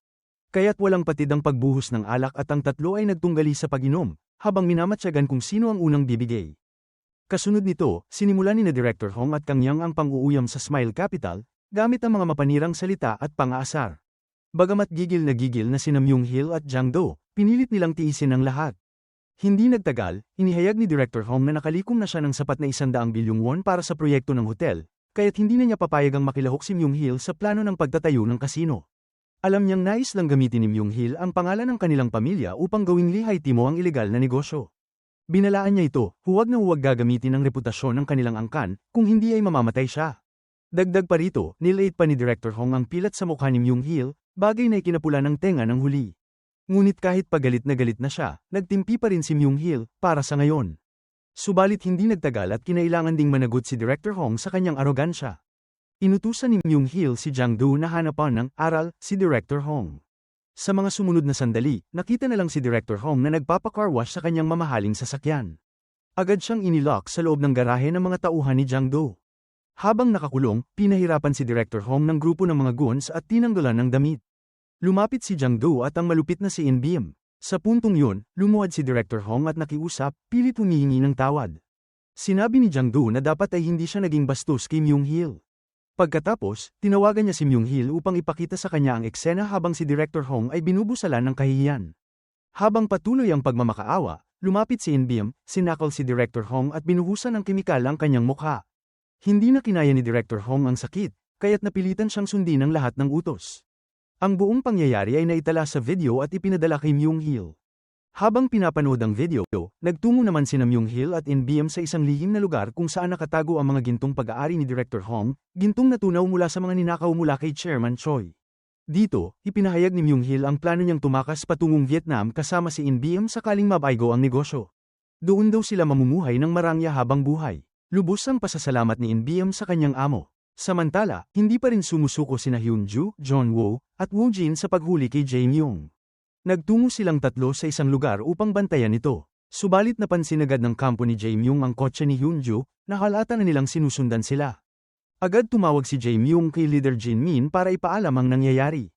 Kaya't walang patid ang pagbuhos ng alak at ang tatlo ay nagtunggali sa pag-inom, habang minamatyagan kung sino ang unang bibigay. Kasunod nito, sinimulan ni Director Hong at Kang Yang ang pang-uuyam sa Smile Capital, gamit ang mga mapanirang salita at pang-aasar. Bagamat gigil na sina Myung-hil at Jang-do, pinilit nilang tiisin ang lahat. Hindi nagtagal, inihayag ni Director Hong na nakalikom na siya ng sapat na 100 bilyong won para sa proyekto ng hotel, kaya't hindi na niya papayagang makilahok si Myung-hil sa plano ng pagtatayo ng kasino. Alam niyang nais lang gamitin ni Myung-hil ang pangalan ng kanilang pamilya upang gawing lihay-timo ang ilegal na negosyo. Binalaan niya ito, huwag na huwag gagamitin ang reputasyon ng kanilang angkan, kung hindi ay mamamatay siya. Dagdag pa rito, nilate pa ni Director Hong ang pilat sa mukha ni Myung-hil, bagay na ikinapula ng tenga ng huli. Ngunit kahit pagalit na siya, nagtimpi pa rin si Myung-hil, para sa ngayon. Subalit hindi nagtagal at kinailangan ding managot si Director Hong sa kanyang arogansya. Inutusan ni Myung-hil si Jang-do na hanapan ng aral si Director Hong. Sa mga sumunod na sandali, nakita na lang si Director Hong na nagpapa-car wash sa kanyang mamahaling sasakyan. Agad siyang inilock sa loob ng garahe ng mga tauhan ni Jang-do. Habang nakakulong, pinahirapan si Director Hong ng grupo ng mga goons at tinanggalan ng damit. Lumapit si Jang-do at ang malupit na si In-bum. Sa puntong yun, lumuhad si Director Hong at nakiusap, pilit humihingi ng tawad. Sinabi ni Jang-do na dapat ay hindi siya naging bastos kay Myung-hil. Pagkatapos, tinawagan niya si Myung-hil upang ipakita sa kanya ang eksena habang si Director Hong ay binubusalan ng kahihiyan. Habang patuloy ang pagmamakaawa, lumapit si In-bum, sinakal si Director Hong at binuhusan ng kemikal ang kanyang mukha. Hindi na kinaya ni Director Hong ang sakit, kaya't napilitan siyang sundin ang lahat ng utos. Ang buong pangyayari ay naitala sa video at ipinadala kay Myung-hil. Habang pinapanood ang video, nagtungo naman sina Myung-hil at In-bum sa isang lihim na lugar kung saan nakatago ang mga gintong pag-aari ni Director Hong, gintong natunaw mula sa mga ninakaw mula kay Chairman Choi. Dito, ipinahayag ni Myung-hil ang plano niyang tumakas patungong Vietnam kasama si In-bum sakaling mabaygo ang negosyo. Doon daw sila mamumuhay ng marangya habang buhay. Lubos ang pasasalamat ni In-bum sa kanyang amo. Samantala, hindi pa rin sumusuko sina Hyun-ju, John-woo, at Woo-jin sa paghuli kay Jae-myung. Nagtungo silang tatlo sa isang lugar upang bantayan ito. Subalit napansin agad ng kampo ni Jae-myung ang kotse ni Hyun-ju, na halata na nilang sinusundan sila. Agad tumawag si Jae-myung kay Leader Jin-min para ipaalam ang nangyayari.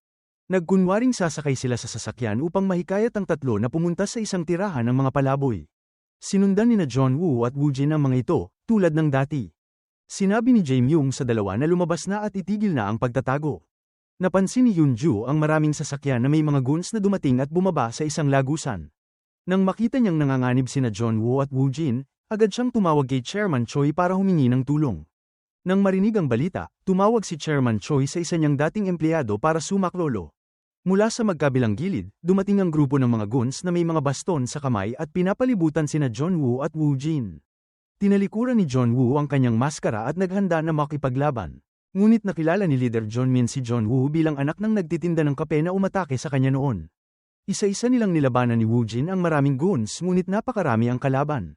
Nagkunwaring sasakay sila sa sasakyan upang mahikayat ang tatlo na pumunta sa isang tirahan ng mga palaboy. Sinundan ni na John-woo at Woo-jin ang mga ito, tulad ng dati. Sinabi ni Jae-myung sa dalawa na lumabas na at itigil na ang pagtatago. Napansin ni Hyun-ju ang maraming sasakyan na may mga goons na dumating at bumaba sa isang lagusan. Nang makita niyang nanganganib sina John-woo at Woo-jin, agad siyang tumawag kay Chairman Choi para humingi ng tulong. Nang marinig ang balita, tumawag si Chairman Choi sa isa niyang dating empleyado para sumaklolo. Mula sa magkabilang gilid, dumating ang grupo ng mga goons na may mga baston sa kamay at pinapalibutan sina John-woo at Woo-jin. Tinalikuran ni John-woo ang kanyang maskara at naghanda na makipaglaban. Ngunit nakilala ni Leader John-min si John-woo bilang anak ng nagtitinda ng kape na umatake sa kanya noon. Isa-isa nilang nilabanan ni Woo-jin ang maraming goons ngunit napakarami ang kalaban.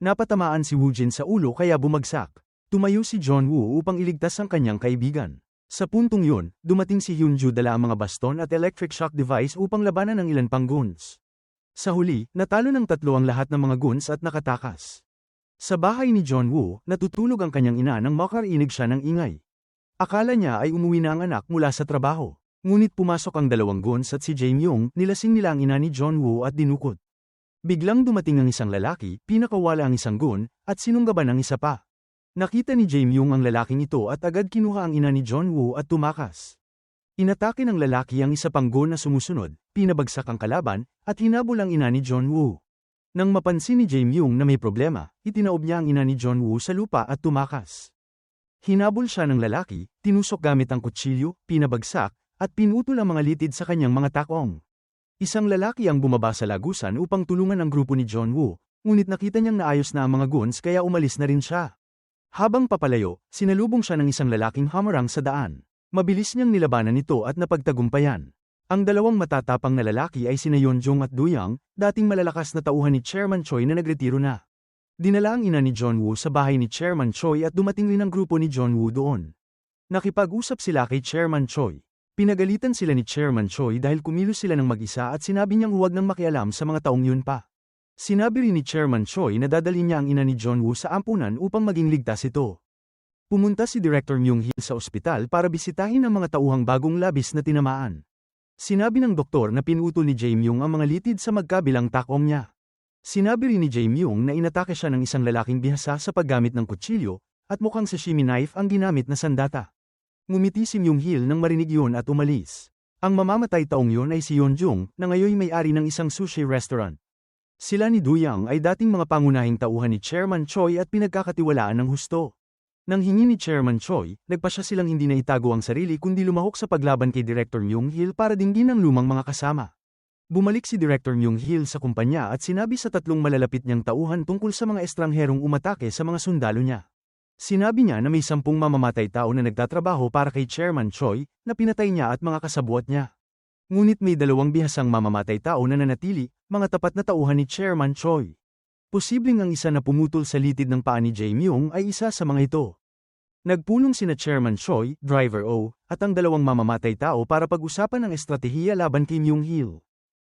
Napatamaan si Woo-jin sa ulo kaya bumagsak. Tumayo si John-woo upang iligtas ang kanyang kaibigan. Sa puntong yun, dumating si Hyun-ju dala ang mga baston at electric shock device upang labanan ng ilan pang goons. Sa huli, natalo ng tatlo ang lahat ng mga goons at nakatakas. Sa bahay ni John Woo, natutulog ang kanyang ina nang makarinig siya ng ingay. Akala niya ay umuwi na ang anak mula sa trabaho. Ngunit pumasok ang dalawang goons at si Jae Myung, nilasing nila ang ina ni John Woo at dinukot. Biglang dumating ang isang lalaki, pinakawala ang isang goon, at sinunggaban ang isa pa. Nakita ni Jae Myung ang lalaking ito at agad kinuha ang ina ni John Woo at tumakas. Inatake ng lalaki ang isa pang goon na sumusunod, pinabagsak ang kalaban, at hinabol ang ina ni John Woo. Nang mapansin ni Jae Myung na may problema, itinaob niya ang ina ni John Woo sa lupa at tumakas. Hinabol siya ng lalaki, tinusok gamit ang kutsilyo, pinabagsak, at pinutol ang mga litid sa kanyang mga takong. Isang lalaki ang bumaba sa lagusan upang tulungan ang grupo ni John Woo, ngunit nakita niyang naayos na ang mga goons kaya umalis na rin siya. Habang papalayo, sinalubong siya ng isang lalaking hamarang sa daan. Mabilis niyang nilabanan ito at napagtagumpayan. Ang dalawang matatapang na lalaki ay sina Yeonjong at Do Young, dating malalakas na tauhan ni Chairman Choi na nagretiro na. Dinala ang ina ni John Woo sa bahay ni Chairman Choi at dumating rin ang grupo ni John Woo doon. Nakipag-usap sila kay Chairman Choi. Pinagalitan sila ni Chairman Choi dahil kumilos sila ng mag-isa at sinabi niyang huwag nang makialam sa mga taong yun pa. Sinabi rin ni Chairman Choi na dadalhin niya ang ina ni John Woo sa ampunan upang maging ligtas ito. Pumunta si Director Myung Hil sa ospital para bisitahin ang mga tauhang bagong labis na tinamaan. Sinabi ng doktor na pinutol ni Jae Myung ang mga litid sa magkabilang takong niya. Sinabi rin ni Jae Myung na inatake siya ng isang lalaking bihasa sa paggamit ng kutsilyo, at mukhang sashimi knife ang ginamit na sandata. Ngumiti si Myung Hil nang marinig yun at umalis. Ang mamamatay taong yun ay si Yeonjong, na ngayon may-ari ng isang sushi restaurant. Sila ni Do Young ay dating mga pangunahing tauhan ni Chairman Choi at pinagkakatiwalaan ng husto. Nang hingi ni Chairman Choi, nagpasya silang hindi na itago ang sarili kundi lumahok sa paglaban kay Director Myung Hil para dinggin ang lumang mga kasama. Bumalik si Director Myung Hil sa kumpanya at sinabi sa tatlong malalapit niyang tauhan tungkol sa mga estrangherong umatake sa mga sundalo niya. Sinabi niya na may 10 mamamatay tao na nagtatrabaho para kay Chairman Choi, na pinatay niya at mga kasabwat niya. Ngunit may 2 bihasang mamamatay tao na nanatili, mga tapat na tauhan ni Chairman Choi. Posibleng ang isa na pumutol sa litid ng paa ni Jae Myung ay isa sa mga ito. Nagpulong sina Chairman Choi, Driver O, at ang 2 mamamatay tao para pag-usapan ang estratehiya laban kay Myung Hil.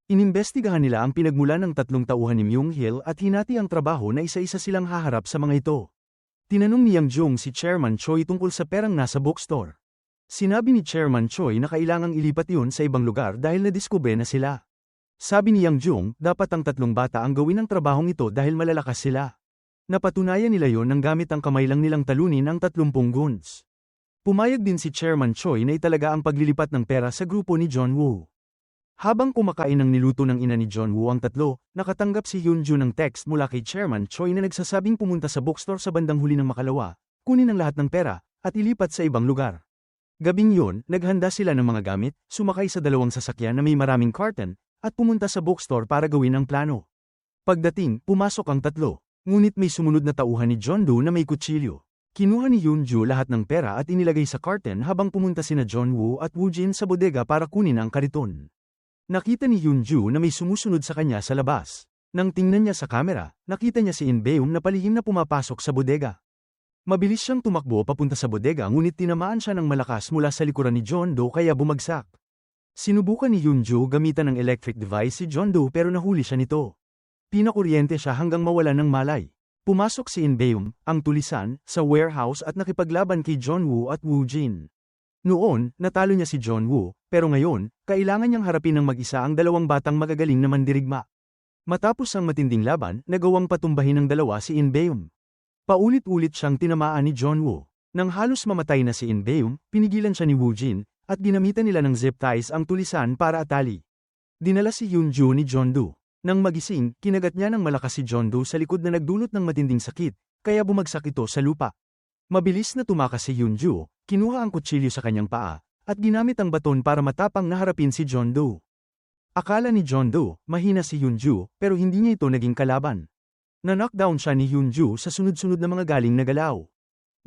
Inimbestigahan nila ang pinagmulan ng 3 tauhan ni Myung Hil at hinati ang trabaho na isa-isa silang haharap sa mga ito. Tinanong ni Yang Jong si Chairman Choi tungkol sa perang nasa bookstore. Sinabi ni Chairman Choi na kailangang ilipat yun sa ibang lugar dahil nadiskubre na sila. Sabi ni Yang Jong, dapat ang 3 bata ang gawin ang trabahong ito dahil malalakas sila. Napatunayan nila yon nang gamit ang kamay lang nilang talunin ang 30 goons. Pumayag din si Chairman Choi na italaga ang paglilipat ng pera sa grupo ni John Woo. Habang kumakain ng niluto ng ina ni John Woo ang tatlo, nakatanggap si Hyunjoo ng text mula kay Chairman Choi na nagsasabing pumunta sa bookstore sa bandang huli ng makalawa, kunin ang lahat ng pera, at ilipat sa ibang lugar. Gabing yun, naghanda sila ng mga gamit, sumakay sa 2 sasakyan na may maraming carton, at pumunta sa bookstore para gawin ang plano. Pagdating, pumasok ang tatlo, ngunit may sumunod na tauhan ni John Doe na may kutsilyo. Kinuha ni Hyunjoo lahat ng pera at inilagay sa carton habang pumunta sina John Woo at Woo Jin sa bodega para kunin ang kariton. Nakita ni Hyunjoo na may sumusunod sa kanya sa labas. Nang tingnan niya sa kamera, nakita niya si In Beum na palihim na pumapasok sa bodega. Mabilis siyang tumakbo papunta sa bodega ngunit tinamaan siya ng malakas mula sa likuran ni John Doe kaya bumagsak. Sinubukan ni Hyunjoo gamitan ng electric device si John Doe pero nahuli siya nito. Pinakuryente siya hanggang mawalan ng malay. Pumasok si In Beum, ang tulisan, sa warehouse at nakipaglaban kay John Woo at Woo Jin. Noon, natalo niya si John Woo, pero ngayon, kailangan niyang harapin ng mag-isa ang 2 batang magagaling na mandirigma. Matapos ang matinding laban, nagawang patumbahin ng 2 si In Beum. Paulit-ulit siyang tinamaan ni John Woo. Nang halos mamatay na si In Beum, pinigilan siya ni Woo Jin, at ginamitan nila ng zip ties ang tulisan para atali. Dinala si Hyunjoo ni John Doe. Nang magising, kinagat niya ng malakas si John Doe sa likod na nagdulot ng matinding sakit, kaya bumagsak ito sa lupa. Mabilis na tumakas si Hyunjoo, kinuha ang kutsilyo sa kanyang paa, at ginamit ang baton para matapang na harapin si John Doe. Akala ni John Doe, mahina si Hyunjoo, pero hindi niya ito naging kalaban. Na-knockdown siya ni Hyunjoo sa sunod-sunod na mga galing na galaw.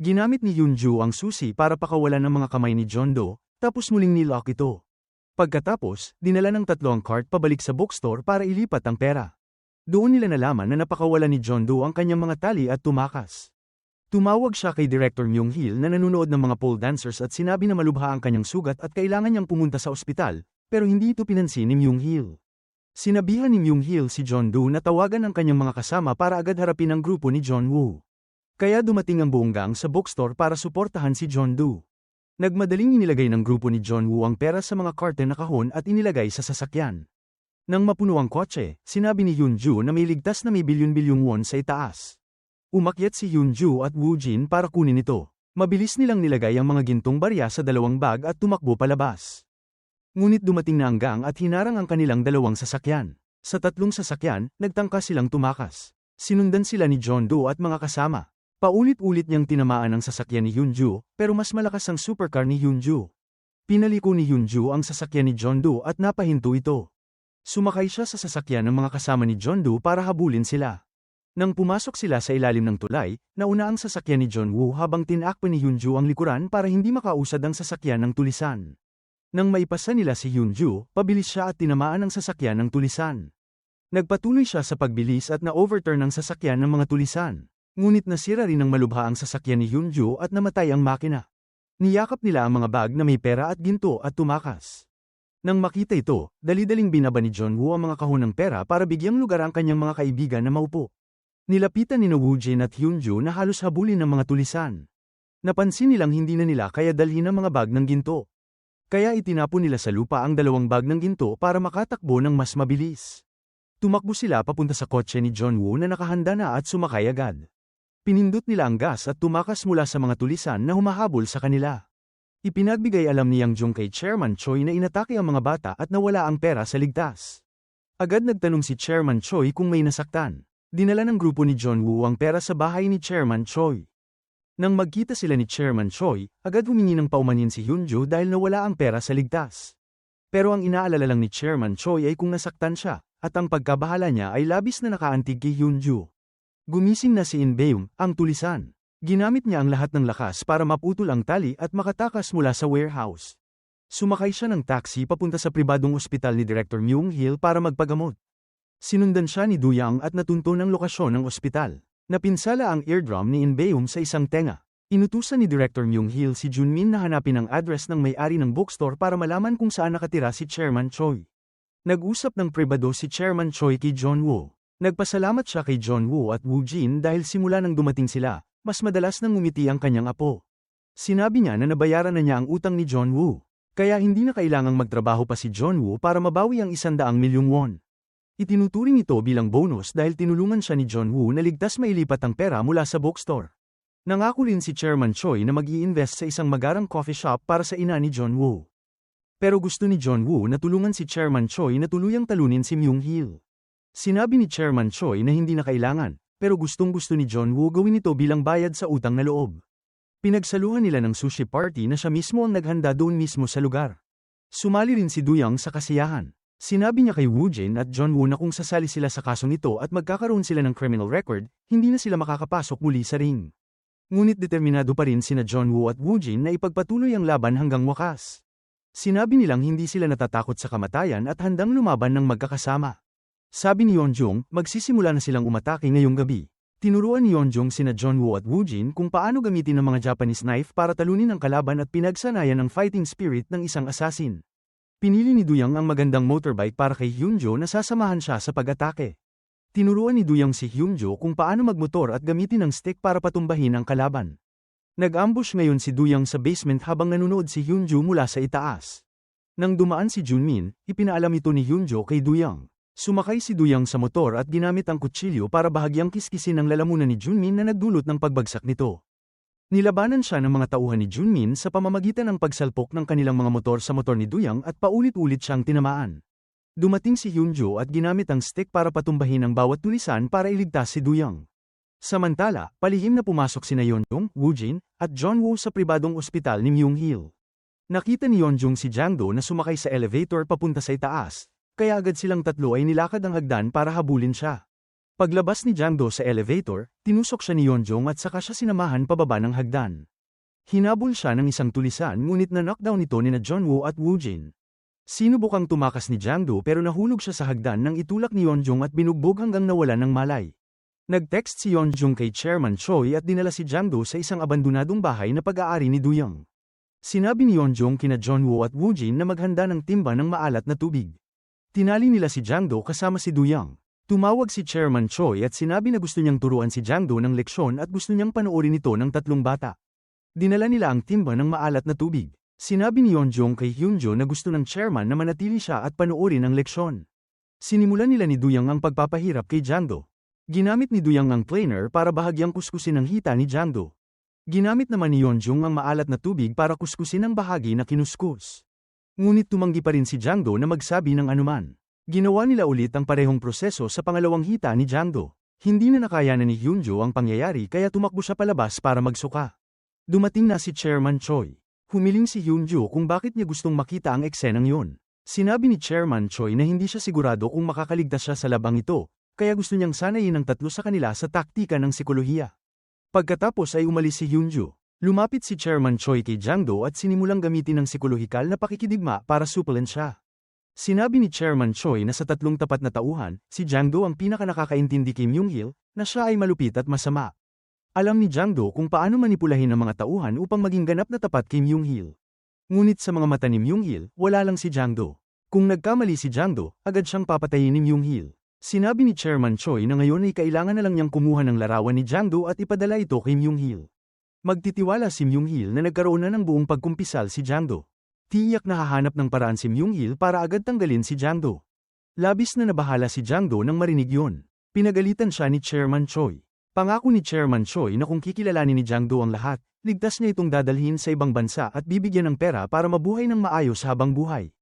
Ginamit ni Hyunjoo ang susi para pakawalan ang mga kamay ni John Doe, tapos muling nilock ito. Pagkatapos, dinala ng 3 ang cart pabalik sa bookstore para ilipat ang pera. Doon nila nalaman na napakawalan ni John Doe ang kanyang mga tali at tumakas. Tumawag siya kay Director Myung Hil na nanonood ng mga pole dancers at sinabi na malubha ang kanyang sugat at kailangan niyang pumunta sa ospital, pero hindi ito pinansin ni Myung Hil. Sinabihan ni Myung-hil si Jeon-do na tawagan ang kanyang mga kasama para agad harapin ang grupo ni Jeon-woo. Kaya dumating ang buong gang sa bookstore para suportahan si Jeon-do. Nagmadaling inilagay ng grupo ni Jeon-woo ang pera sa mga karte na kahon at inilagay sa sasakyan. Nang mapuno ang kotse, sinabi ni Hyunju na may ligtas na may bilyon-bilyong won sa itaas. Umakyat si Hyunju at Woojin para kunin ito. Mabilis nilang nilagay ang mga gintong barya sa dalawang bag at tumakbo palabas. Ngunit dumating na ang gang at hinarang ang kanilang dalawang sasakyan. Sa tatlong sasakyan, nagtangka silang tumakas. Sinundan sila ni Jeon-do at mga kasama. Paulit-ulit niyang tinamaan ang sasakyan ni Hyunju, pero mas malakas ang supercar ni Hyunju. Pinaliko ni Hyunju ang sasakyan ni Jeon-do at napahinto ito. Sumakay siya sa sasakyan ng mga kasama ni Jeon-do para habulin sila. Nang pumasok sila sa ilalim ng tulay, nauna ang sasakyan ni Jeon-woo habang tinakpan ni Hyunju ang likuran para hindi makausad ang sasakyan ng tulisan. Nang maipasa nila si Hyunju, pabilis siya at tinamaan ang sasakyan ng tulisan. Nagpatuloy siya sa pagbilis at na-overturn ang sasakyan ng mga tulisan. Ngunit nasira rin ng malubha ang sasakyan ni Hyunju at namatay ang makina. Niyakap nila ang mga bag na may pera at ginto at tumakas. Nang makita ito, dali-daling binaba ni Jeon-woo ang mga kahon ng pera para bigyang lugar ang kanyang mga kaibigan na maupo. Nilapitan ni Woojin at Hyunju na halos habulin ng mga tulisan. Napansin nilang hindi na nila kaya dalhin ang mga bag ng ginto. Kaya itinapon nila sa lupa ang dalawang bag ng ginto para makatakbo ng mas mabilis. Tumakbo sila papunta sa kotse ni Jeon-woo na nakahanda na at sumakay agad. Pinindot nila ang gas at tumakas mula sa mga tulisan na humahabol sa kanila. Ipinagbigay alam ni Yang Jung kay Chairman Choi na inatake ang mga bata at nawala ang pera sa ligtas. Agad nagtanong si Chairman Choi kung may nasaktan. Dinala ng grupo ni Jeon-woo ang pera sa bahay ni Chairman Choi. Nang magkita sila ni Chairman Choi, agad humingi ng paumanhin si Hyunju dahil nawala ang pera sa ligtas. Pero ang inaalala lang ni Chairman Choi ay kung nasaktan siya, at ang pagkabahala niya ay labis na nakaantig kay Hyunju. Gumising na si In Beum, ang tulisan. Ginamit niya ang lahat ng lakas para maputol ang tali at makatakas mula sa warehouse. Sumakay siya ng taxi papunta sa pribadong ospital ni Director Myung-hil para magpagamot. Sinundan siya ni Duyang at natunton ang lokasyon ng ospital. Napinsala ang eardrum ni In Beum sa isang tenga. Inutusan ni Director Myung-hil si Junmin na hanapin ang address ng may-ari ng bookstore para malaman kung saan nakatira si Chairman Choi. Nag-usap ng pribado si Chairman Choi kay Jeon-woo. Nagpasalamat siya kay Jeon-woo at Woojin dahil simula nang dumating sila, mas madalas nang ngumiti ang kanyang apo. Sinabi niya na nabayaran na niya ang utang ni Jeon-woo. Kaya hindi na kailangang magtrabaho pa si Jeon-woo para mabawi ang 100 milyong won. Itinuturing ito bilang bonus dahil tinulungan siya ni Jeon-woo na ligtas mailipat ang pera mula sa bookstore. Nangako rin si Chairman Choi na mag-i-invest sa isang magarang coffee shop para sa ina ni Jeon-woo. Pero gusto ni Jeon-woo na tulungan si Chairman Choi na tuluyang talunin si Myung-hil. Sinabi ni Chairman Choi na hindi na kailangan, pero gustong-gusto ni Jeon-woo gawin ito bilang bayad sa utang na loob. Pinagsaluhan nila ng sushi party na siya mismo ang naghanda doon mismo sa lugar. Sumali rin si Duyang sa kasiyahan. Sinabi niya kay Woojin at Jeon-woo na kung sasali sila sa kasong ito at magkakaroon sila ng criminal record, hindi na sila makakapasok muli sa ring. Ngunit determinado pa rin sina Jeon-woo at Woojin na ipagpatuloy ang laban hanggang wakas. Sinabi nilang hindi sila natatakot sa kamatayan at handang lumaban ng magkakasama. Sabi ni Yeonjung, magsisimula na silang umatake ngayong gabi. Tinuruan ni Yeonjung sina Jeon-woo at Woojin kung paano gamitin ang mga Japanese knife para talunin ang kalaban at pinagsanayan ang fighting spirit ng isang assassin. Pinili ni Duyang ang magandang motorbike para kay Hyunjo na sasamahan siya sa pag-atake. Tinuruan ni Duyang si Hyunjo kung paano magmotor at gamitin ang stick para patumbahin ang kalaban. Nag-ambush ngayon si Duyang sa basement habang nanonood si Hyunjo mula sa itaas. Nang dumaan si Junmin, ipinaalam ito ni Hyunjo kay Duyang. Sumakay si Duyang sa motor at ginamit ang kutsilyo para bahagyang kiskisin ang lalamunan ni Junmin na nagdulot ng pagbagsak nito. Nilabanan siya ng mga tauhan ni Junmin sa pamamagitan ng pagsalpok ng kanilang mga motor sa motor ni Duyang at paulit-ulit siyang tinamaan. Dumating si Hyunjo at ginamit ang stick para patumbahin ang bawat tulisan para iligtas si Duyang. Samantala, palihim na pumasok sina Yeonjung, Woojin, at Jeon-woo sa pribadong ospital ni Myung-hil. Nakita ni Yeonjung si Jang-do na sumakay sa elevator papunta sa itaas, kaya agad silang tatlo ay nilakad ang hagdan para habulin siya. Paglabas ni Jang-do sa elevator, tinusok siya ni Yeonjung at saka siya sinamahan pababa ng hagdan. Hinabol siya ng isang tulisan ngunit na-knockdown ito ni Jeon-woo at Woojin. Sinubukang tumakas ni Jang-do pero nahulog siya sa hagdan nang itulak ni Yeonjung at binugbog hanggang nawalan ng malay. Nag-text si Yeonjung kay Chairman Choi at dinala si Jang-do sa isang abandonadong bahay na pag-aari ni Duyang. Sinabi ni Yeonjung kina Jeon-woo at Woojin na maghanda ng timba ng maalat na tubig. Tinali nila si Jiang Do kasama si Du Yang. Tumawag si Chairman Choi at sinabi na gusto niyang turuan si Jiang Do ng leksyon at gusto niyang panoorin ito ng 3 bata. Dinala nila ang timba ng maalat na tubig. Sinabi ni Yeonjong kay Hyunjo na gusto ng chairman na manatili siya at panoorin ang leksyon. Sinimulan nila ni Du Yang ang pagpapahirap kay Jiang Do. Ginamit ni Du Yang ang planer para bahagyang kuskusin ang hita ni Jiang Do. Ginamit naman ni Yeonjong ang maalat na tubig para kuskusin ang bahagi na kinuskus. Ngunit tumanggi pa rin si Jiang Do na magsabi ng anuman. Ginawa nila ulit ang parehong proseso sa pangalawang hita ni Jiang Do. Hindi na nakayanan ni Hyunjo ang pangyayari kaya tumakbo siya palabas para magsuka. Dumating na si Chairman Choi. Humiling si Hyunjo kung bakit niya gustong makita ang eksenang yun. Sinabi ni Chairman Choi na hindi siya sigurado kung makakaligtas siya sa labang ito, kaya gusto niyang sanayin ang 3 sa kanila sa taktika ng sikolohiya. Pagkatapos ay umalis si Hyunjo. Lumapit si Chairman Choi kay Jiang Do at sinimulang gamitin ng psikolohikal na pakikidigma para suplen siya. Sinabi ni Chairman Choi na sa 3 tapat na tauhan, si Jiang Do ang pinakanakakaintindi kay Myung-hil, na siya ay malupit at masama. Alam ni Jiang Do kung paano manipulahin ang mga tauhan upang maging ganap na tapat kay Myung-hil. Ngunit sa mga mata ni Myung-hil, wala lang si Jiang Do. Kung nagkamali si Jiang Do, agad siyang papatayin ni Myung-hil. Sinabi ni Chairman Choi na ngayon ay kailangan na lang niyang kumuha ng larawan ni Jiang Do at ipadala ito kay Myung-hil. Magtitiwala si Myung-hil na nagkaroon na ng buong pagkumpisal si Jiang Do. Tiyak na hahanap ng paraan si Myung-hil para agad tanggalin si Jiang Do. Labis na nabahala si Jiang Do nang marinig yun. Pinagalitan siya ni Chairman Choi. Pangako ni Chairman Choi na kung kikilalanin ni Jiang Do ang lahat, ligtas niya itong dadalhin sa ibang bansa at bibigyan ng pera para mabuhay ng maayos habang buhay.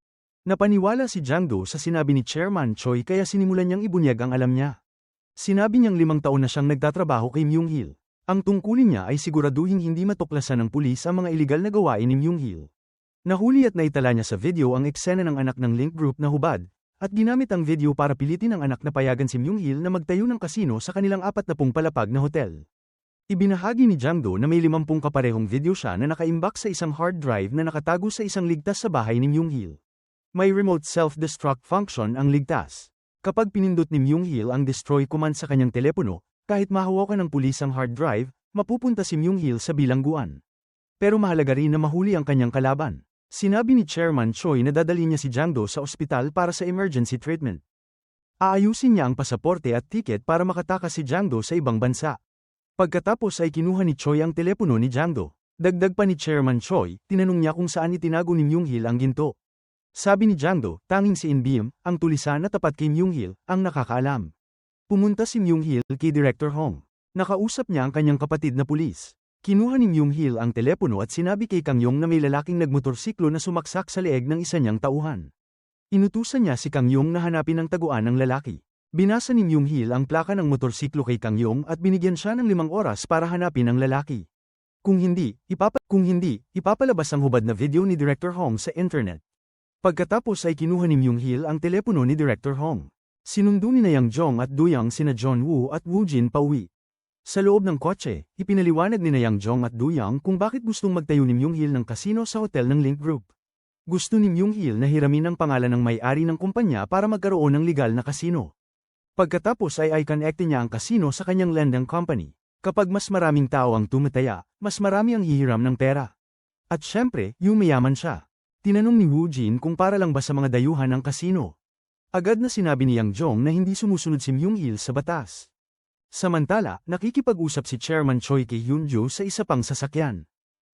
Napaniwala si Jiang Do sa sinabi ni Chairman Choi kaya sinimulan niyang ibunyag ang alam niya. Sinabi niyang 5 taon na siyang nagtatrabaho kay Myung-hil. Ang tungkulin niya ay siguraduhing hindi matuklasan ng pulis ang mga iligal na gawain ni Myung-hil. Nahuli at naitala niya sa video ang eksena ng anak ng Link Group na hubad, at ginamit ang video para pilitin ang anak na payagan si Myung-hil na magtayo ng kasino sa kanilang 40 palapag na hotel. Ibinahagi ni Jiang Do na may 50 kaparehong video siya na nakaimbak sa isang hard drive na nakatago sa isang ligtas sa bahay ni Myung-hil. May remote self-destruct function ang ligtas. Kapag pinindot ni Myung-hil ang destroy command sa kanyang telepono, kahit mahawakan ng pulis ang hard drive, mapupunta si Myung-hil sa bilangguan. Pero mahalaga rin na mahuli ang kanyang kalaban. Sinabi ni Chairman Choi na dadalhin niya si Jiang Do sa ospital para sa emergency treatment. Aayusin niya ang pasaporte at tiket para makatakas si Jiang Do sa ibang bansa. Pagkatapos ay kinuha ni Choi ang telepono ni Jiang Do. Dagdag pa ni Chairman Choi, tinanong niya kung saan itinago ni Myung-hil ang ginto. Sabi ni Jiang Do, tanging si In Beom, ang tulisan na tapat kay Myung-hil, ang nakakaalam. Pumunta si Myung-hil kay Director Hong. Nakausap niya ang kanyang kapatid na pulis. Kinuha ni Myung-hil ang telepono at sinabi kay Kang Yong na may lalaking nagmotorsiklo na sumaksak sa leeg ng isa niyang tauhan. Inutusan niya si Kang Yong na hanapin ang taguan ng lalaki. Binasa ni Myung-hil ang plaka ng motorsiklo kay Kang Yong at binigyan siya ng 5 oras para hanapin ang lalaki. Kung hindi, ipapalabas ang hubad na video ni Director Hong sa internet. Pagkatapos ay kinuha ni Myung-hil ang telepono ni Director Hong. Sinundo ni na Yang Jong at Du Yang sina John Woo at Woo Jin pauwi. Sa loob ng kotse, ipinaliwanag ni na Yang Jong at Du Yang kung bakit gustong magtayo ni Myung-hil ng kasino sa hotel ng Link Group. Gusto ni Myung-hil na hiramin ang pangalan ng may-ari ng kumpanya para magkaroon ng legal na kasino. Pagkatapos ay i-connect niya ang kasino sa kanyang lending company. Kapag mas maraming tao ang tumataya, mas marami ang hihiram ng pera. At syempre, yumayaman siya. Tinanong ni Woo Jin kung para lang ba sa mga dayuhan ng kasino. Agad na sinabi ni Yang Jong na hindi sumusunod si Myung-hil sa batas. Samantala, nakikipag-usap si Chairman Choi kay Hyunjo sa isa pang sasakyan.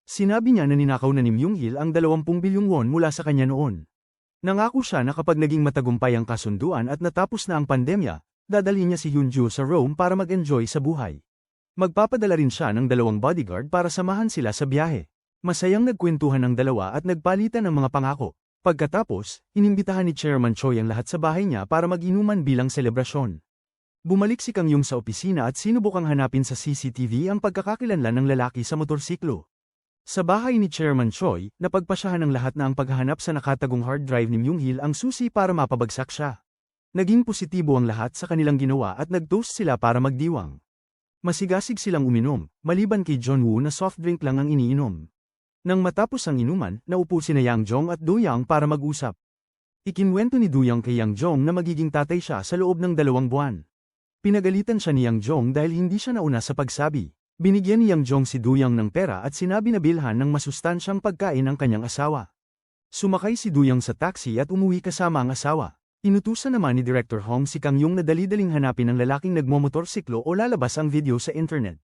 Sinabi niya na ninakaw na ni Myung-hil ang 20 bilyong won mula sa kanya noon. Nangako siya na kapag naging matagumpay ang kasunduan at natapos na ang pandemya, dadalhin niya si Hyunjo sa Rome para mag-enjoy sa buhay. Magpapadala rin siya ng 2 bodyguard para samahan sila sa biyahe. Masayang nagkwentuhan ng dalawa at nagpalitan ng mga pangako. Pagkatapos, inimbitahan ni Chairman Choi ang lahat sa bahay niya para mag-inuman bilang selebrasyon. Bumalik si Kang Yong sa opisina at sinubukang hanapin sa CCTV ang pagkakakilanlan ng lalaki sa motorsiklo. Sa bahay ni Chairman Choi, napagpasyahan ng lahat na ang paghahanap sa nakatagong hard drive ni Myung-hil ang susi para mapabagsak siya. Naging positibo ang lahat sa kanilang ginawa at nag-toast sila para magdiwang. Masigasig silang uminom, maliban kay John Woo na soft drink lang ang iniinom. Nang matapos ang inuman, naupo sina Yang Jong at Du Yang para mag-usap. Ikinwento ni Du Yang kay Yang Jong na magiging tatay siya sa loob ng 2 buwan. Pinagalitan siya ni Yang Jong dahil hindi siya nauna sa pagsabi. Binigyan ni Yang Jong si Du Yang ng pera at sinabi na bilhan ng masustansyang pagkain ang kanyang asawa. Sumakay si Du Yang sa taxi at umuwi kasama ang asawa. Inutusan naman ni Director Hong si Kang Yung na dali-daling hanapin ang lalaking nagmomotorsiklo o lalabas ang video sa internet.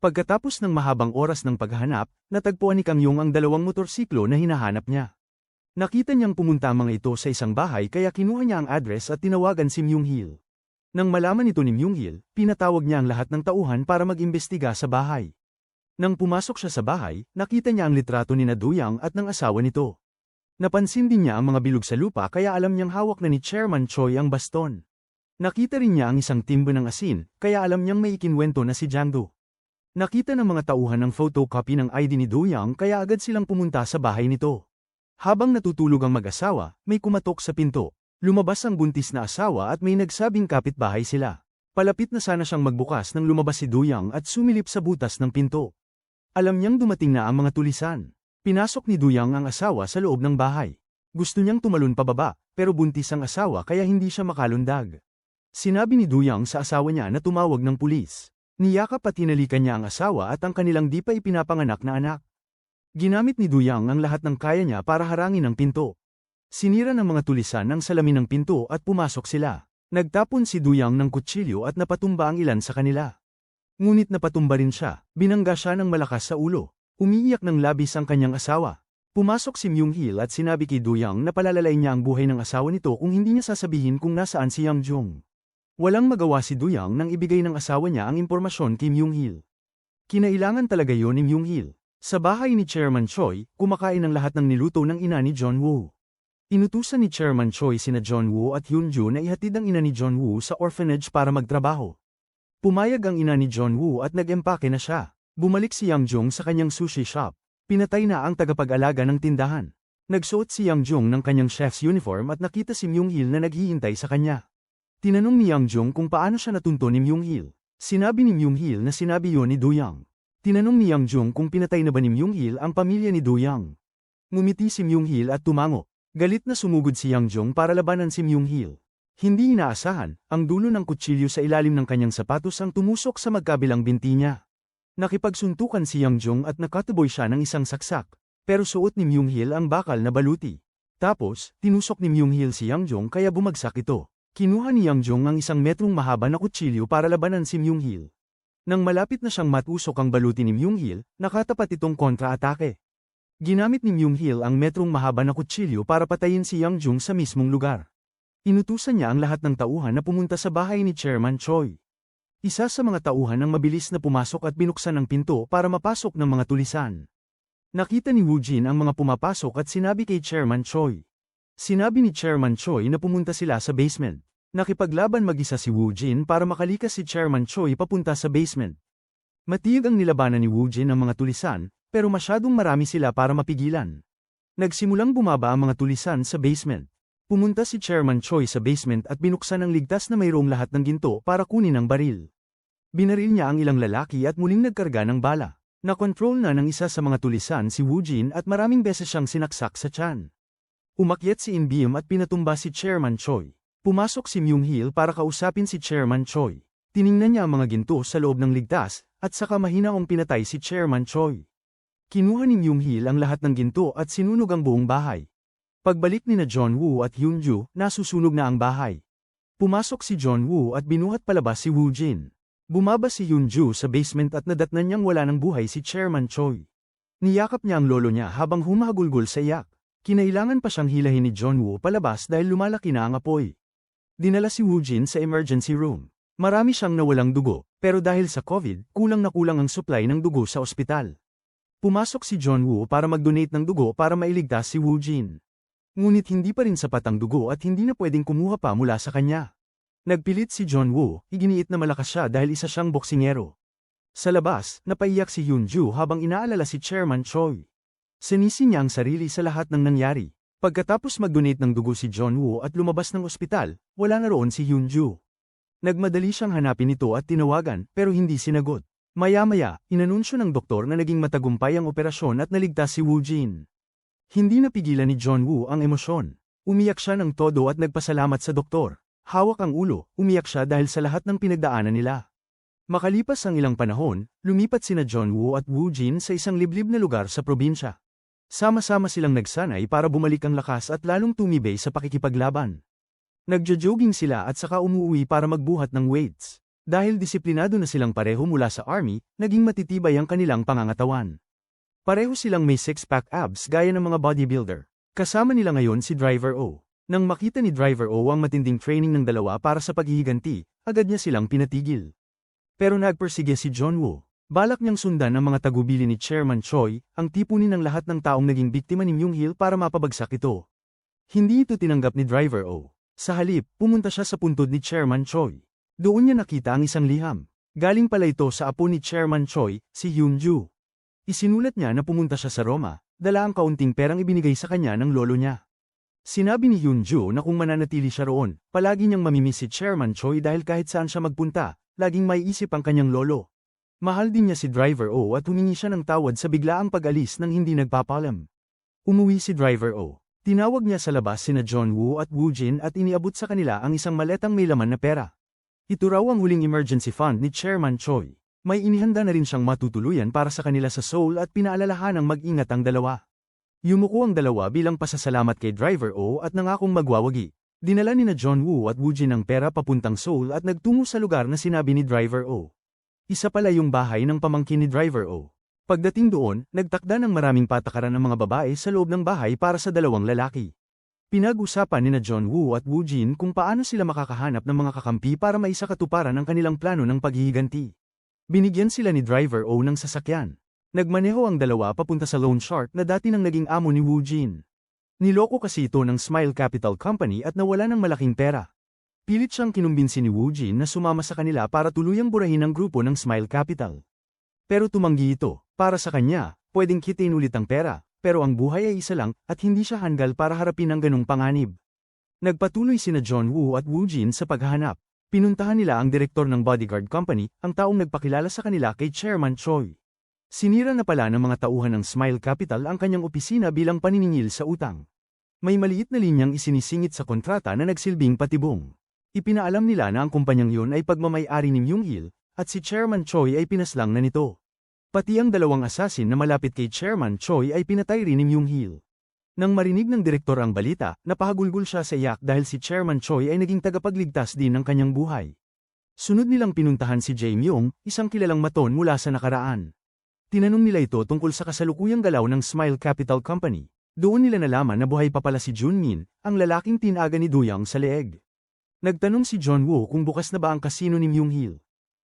Pagkatapos ng mahabang oras ng paghahanap, natagpuan ni Kang Yung ang dalawang motorsiklo na hinahanap niya. Nakita niyang pumunta ang mga ito sa isang bahay kaya kinuha niya ang address at tinawagan si Myung-hil. Nang malaman ito ni Myung-hil, pinatawag niya ang lahat ng tauhan para mag-imbestiga sa bahay. Nang pumasok siya sa bahay, nakita niya ang litrato ni Do-young at ng asawa nito. Napansin din niya ang mga bilog sa lupa kaya alam niyang hawak na ni Chairman Choi ang baston. Nakita rin niya ang isang timbo ng asin, kaya alam niyang may ikinwento na si Jang-do. Nakita ng mga tauhan ang photocopy ng ID ni Do-young kaya agad silang pumunta sa bahay nito. Habang natutulog ang mag-asawa, may kumatok sa pinto. Lumabas ang buntis na asawa at may nagsabing kapitbahay sila. Palapit na sana siyang magbukas nang lumabas si Do-young at sumilip sa butas ng pinto. Alam niyang dumating na ang mga tulisan. Pinasok ni Do-young ang asawa sa loob ng bahay. Gusto niyang tumalon pababa, pero buntis ang asawa kaya hindi siya makalundag. Sinabi ni Do-young sa asawa niya na tumawag ng pulis. Niyakap at hinalikan niya ang asawa at ang kanilang di pa ipinapanganak na anak. Ginamit ni Do-young ang lahat ng kaya niya para harangin ang pinto. Sinira ng mga tulisan ang salamin ng pinto at pumasok sila. Nagtapon si Do-young ng kutsilyo at napatumba ang ilan sa kanila. Ngunit napatumba rin siya, binangga siya ng malakas sa ulo. Umiiyak ng labis ang kanyang asawa. Pumasok si Myung-hil at sinabi kay Do-young na palalalain niya ang buhay ng asawa nito kung hindi niya sasabihin kung nasaan si Yang-jung. Walang magawa si Do-young nang ibigay ng asawa niya ang impormasyon kay Myung-hil. Kinailangan talaga yon ni Myung-hil. Sa bahay ni Chairman Choi, kumakain ang lahat ng niluto ng ina ni John Woo. Inutusan ni Chairman Choi sina John Woo at Hyun-ju na ihatid ang ina ni John Woo sa orphanage para magtrabaho. Pumayag ang ina ni John Woo at nag-empake na siya. Bumalik si Yang-jung sa kanyang sushi shop. Pinatay na ang tagapag-alaga ng tindahan. Nagsuot si Yang-jung ng kanyang chef's uniform at nakita si Myung-hil na naghihintay sa kanya. Tinanong ni Yang-jung kung paano siya natunto ni Myung-hil. Sinabi ni Myung-hil na sinabi yon ni Do-young. Tinanong ni Yang-jung kung pinatay na ba ni Myung-hil ang pamilya ni Do-young. Ngumiti si Myung-hil at tumango. Galit na sumugod si Yang-jung para labanan si Myung-hil. Hindi inaasahan, ang dulo ng kutsilyo sa ilalim ng kanyang sapatos ang tumusok sa magkabilang binti niya. Nakipagsuntukan si Yang-jung at nakatuboy siya ng isang saksak, pero suot ni Myung-hil ang bakal na baluti. Tapos, tinusok ni Myung-hil si Yang-jung kaya bumagsak ito. Kinuha ni Yang-jung ang isang metrong mahaba na kutsilyo para labanan si Myung-hil. Nang malapit na siyang matusok ang baluti ni Myung-hil, nakatapat itong kontra-atake. Ginamit ni Myung-hil ang metrong mahaba na kutsilyo para patayin si Yang-jung sa mismong lugar. Inutusan niya ang lahat ng tauhan na pumunta sa bahay ni Chairman Choi. Isa sa mga tauhan ang mabilis na pumasok at binuksan ang pinto para mapasok ng mga tulisan. Nakita ni Woo Jin ang mga pumapasok at sinabi kay Chairman Choi. Sinabi ni Chairman Choi na pumunta sila sa basement. Nakipaglaban mag-isa si Woo Jin para makalikas si Chairman Choi papunta sa basement. Matiyag ang nilabanan ni Woo Jin ang mga tulisan, pero masyadong marami sila para mapigilan. Nagsimulang bumaba ang mga tulisan sa basement. Pumunta si Chairman Choi sa basement at binuksan ang ligtas na mayroong lahat ng ginto para kunin ang baril. Binaril niya ang ilang lalaki at muling nagkarga ng bala. Nakontrol na ng isa sa mga tulisan si Woo Jin at maraming beses siyang sinaksak sa tiyan. Umakyat si In Beom at pinatumba si Chairman Choi. Pumasok si Myung-hil para kausapin si Chairman Choi. Tiningnan niya ang mga ginto sa loob ng ligtas, at saka mahinaong pinatay si Chairman Choi. Kinuha ni Myung-hil ang lahat ng ginto at sinunog ang buong bahay. Pagbalik ni na John Woo at Hyun-ju, nasusunog na ang bahay. Pumasok si John Woo at binuhat palabas si Woo Jin. Bumaba si Hyun-ju sa basement at nadatnan niyang wala ng buhay si Chairman Choi. Niyakap niya ang lolo niya habang humahagulgol sa iyak. Kinailangan pa siyang hilahin ni John Woo palabas dahil lumalaki na ang apoy. Dinala si Woo Jin sa emergency room. Marami siyang nawalang dugo, pero dahil sa COVID, kulang na kulang ang supply ng dugo sa ospital. Pumasok si John Woo para mag-donate ng dugo para mailigtas si Woo Jin. Ngunit hindi pa rin sapat ang dugo at hindi na pwedeng kumuha pa mula sa kanya. Nagpilit si John Woo, iginiit na malakas siya dahil isa siyang boksingero. Sa labas, napaiyak si Hyun-ju habang inaalala si Chairman Choi. Sinisi niya ang sarili sa lahat ng nangyari. Pagkatapos mag-donate ng dugo si John Woo at lumabas ng ospital, wala na roon si Hyun-ju. Nagmadali siyang hanapin ito at tinawagan pero hindi sinagot. Maya-maya, inanunsyo ng doktor na naging matagumpay ang operasyon at naligtas si Woo Jin. Hindi napigilan ni John Woo ang emosyon. Umiyak siya ng todo at nagpasalamat sa doktor. Hawak ang ulo, umiyak siya dahil sa lahat ng pinagdaanan nila. Makalipas ang ilang panahon, lumipat sina John Woo at Woo Jin sa isang liblib na lugar sa probinsya. Sama-sama silang nagsanay para bumalik ang lakas at lalong tumibay sa pakikipaglaban. Nagjo-jogging sila at saka umuwi para magbuhat ng weights. Dahil disiplinado na silang pareho mula sa army, naging matitibay ang kanilang pangangatawan. Pareho silang may six-pack abs gaya ng mga bodybuilder. Kasama nila ngayon si Driver O. Nang makita ni Driver O ang matinding training ng dalawa para sa paghihiganti, agad niya silang pinatigil. Pero nagpersige si John Woo. Balak niyang sundan ang mga tagubili ni Chairman Choi, ang tipunin ng lahat ng taong naging biktima ni Myung-hil para mapabagsak ito. Hindi ito tinanggap ni Driver O. Sa halip, pumunta siya sa puntod ni Chairman Choi. Doon niya nakita ang isang liham. Galing pala ito sa apo ni Chairman Choi, si Hyun-ju. Isinulat niya na pumunta siya sa Roma, dala ang kaunting perang ibinigay sa kanya ng lolo niya. Sinabi ni Hyun-ju na kung mananatili siya roon, palagi niyang mamimiss si Chairman Choi dahil kahit saan siya magpunta, laging may isip ang kanyang lolo. Mahal din niya si Driver O at humingi siya ng tawad sa biglaang pag-alis nang hindi nagpapalam. Umuwi si Driver O. Tinawag niya sa labas sina John Woo at Woo Jin at iniabot sa kanila ang isang maletang may laman na pera. Ito raw ang huling emergency fund ni Chairman Choi. May inihanda na rin siyang matutuluyan para sa kanila sa Seoul at pinaalalahanang mag-ingat ang dalawa. Yumuko ang dalawa bilang pasasalamat kay Driver O at nangakong magwawagi. Dinala ni na John Woo at Woo Jin ang pera papuntang Seoul at nagtungo sa lugar na sinabi ni Driver O. Isa pala yung bahay ng pamangkin ni Driver O. Pagdating doon, nagtakda ng maraming patakaran ng mga babae sa loob ng bahay para sa dalawang lalaki. Pinag-usapan ni na John Woo at Woo Jin kung paano sila makakahanap ng mga kakampi para maisakatuparan ang kanilang plano ng paghihiganti. Binigyan sila ni Driver O ng sasakyan. Nagmaneho ang dalawa papunta sa loan shark na dati nang naging amo ni Woo Jin. Niloko kasi ito ng Smile Capital Company at nawala ng malaking pera. Pilit siyang kinumbinsi ni Woo Jin na sumama sa kanila para tuluyang burahin ang grupo ng Smile Capital. Pero tumanggi ito. Para sa kanya, pwedeng kitain ulit ang pera, pero ang buhay ay isa lang at hindi siya hanggal para harapin ang ganung panganib. Nagpatuloy sina John Woo at Woo Jin sa paghahanap. Pinuntahan nila ang direktor ng bodyguard company, ang taong nagpakilala sa kanila kay Chairman Choi. Sinira na pala ng mga tauhan ng Smile Capital ang kanyang opisina bilang paniningil sa utang. May maliit na linyang isinisingit sa kontrata na nagsilbing patibong. Ipinaalam nila na ang kumpanyang yun ay pagmamay-ari ni Myung-hil, at si Chairman Choi ay pinaslang na nito. Pati ang dalawang asasin na malapit kay Chairman Choi ay pinatay rin ni Myung-hil. Nang marinig ng direktor ang balita, napahagulgol siya sa iyak dahil si Chairman Choi ay naging tagapagligtas din ng kanyang buhay. Sunod nilang pinuntahan si Jae Myung, isang kilalang maton mula sa nakaraan. Tinanong nila ito tungkol sa kasalukuyang galaw ng Smile Capital Company. Doon nila nalaman na buhay pa pala si Junmin, ang lalaking tinaga ni Duyang sa leeg. Nagtanong si John Woo kung bukas na ba ang kasino ni Myung-hil.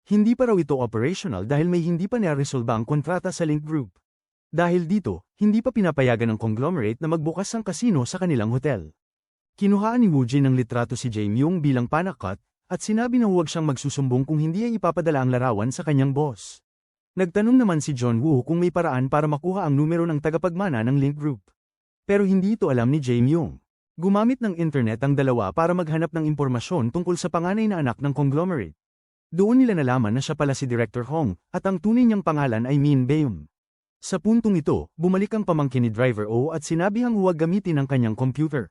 Hindi pa raw ito operational dahil may hindi pa naresolba ang kontrata sa Link Group. Dahil dito, hindi pa pinapayagan ng conglomerate na magbukas ang kasino sa kanilang hotel. Kinuhaan ni Woo Jin ng litrato si Jae Myung bilang panakot, at sinabi na huwag siyang magsusumbong kung hindi ay ipapadala ang larawan sa kanyang boss. Nagtanong naman si John Woo kung may paraan para makuha ang numero ng tagapagmana ng Link Group. Pero hindi ito alam ni Jae Myung. Gumamit ng internet ang dalawa para maghanap ng impormasyon tungkol sa panganay na anak ng conglomerate. Doon nila nalaman na siya pala si Director Hong, at ang tunay niyang pangalan ay Min Beum. Sa puntong ito, bumalik ang pamangkin ni Driver O at sinabihang huwag gamitin ang kanyang computer.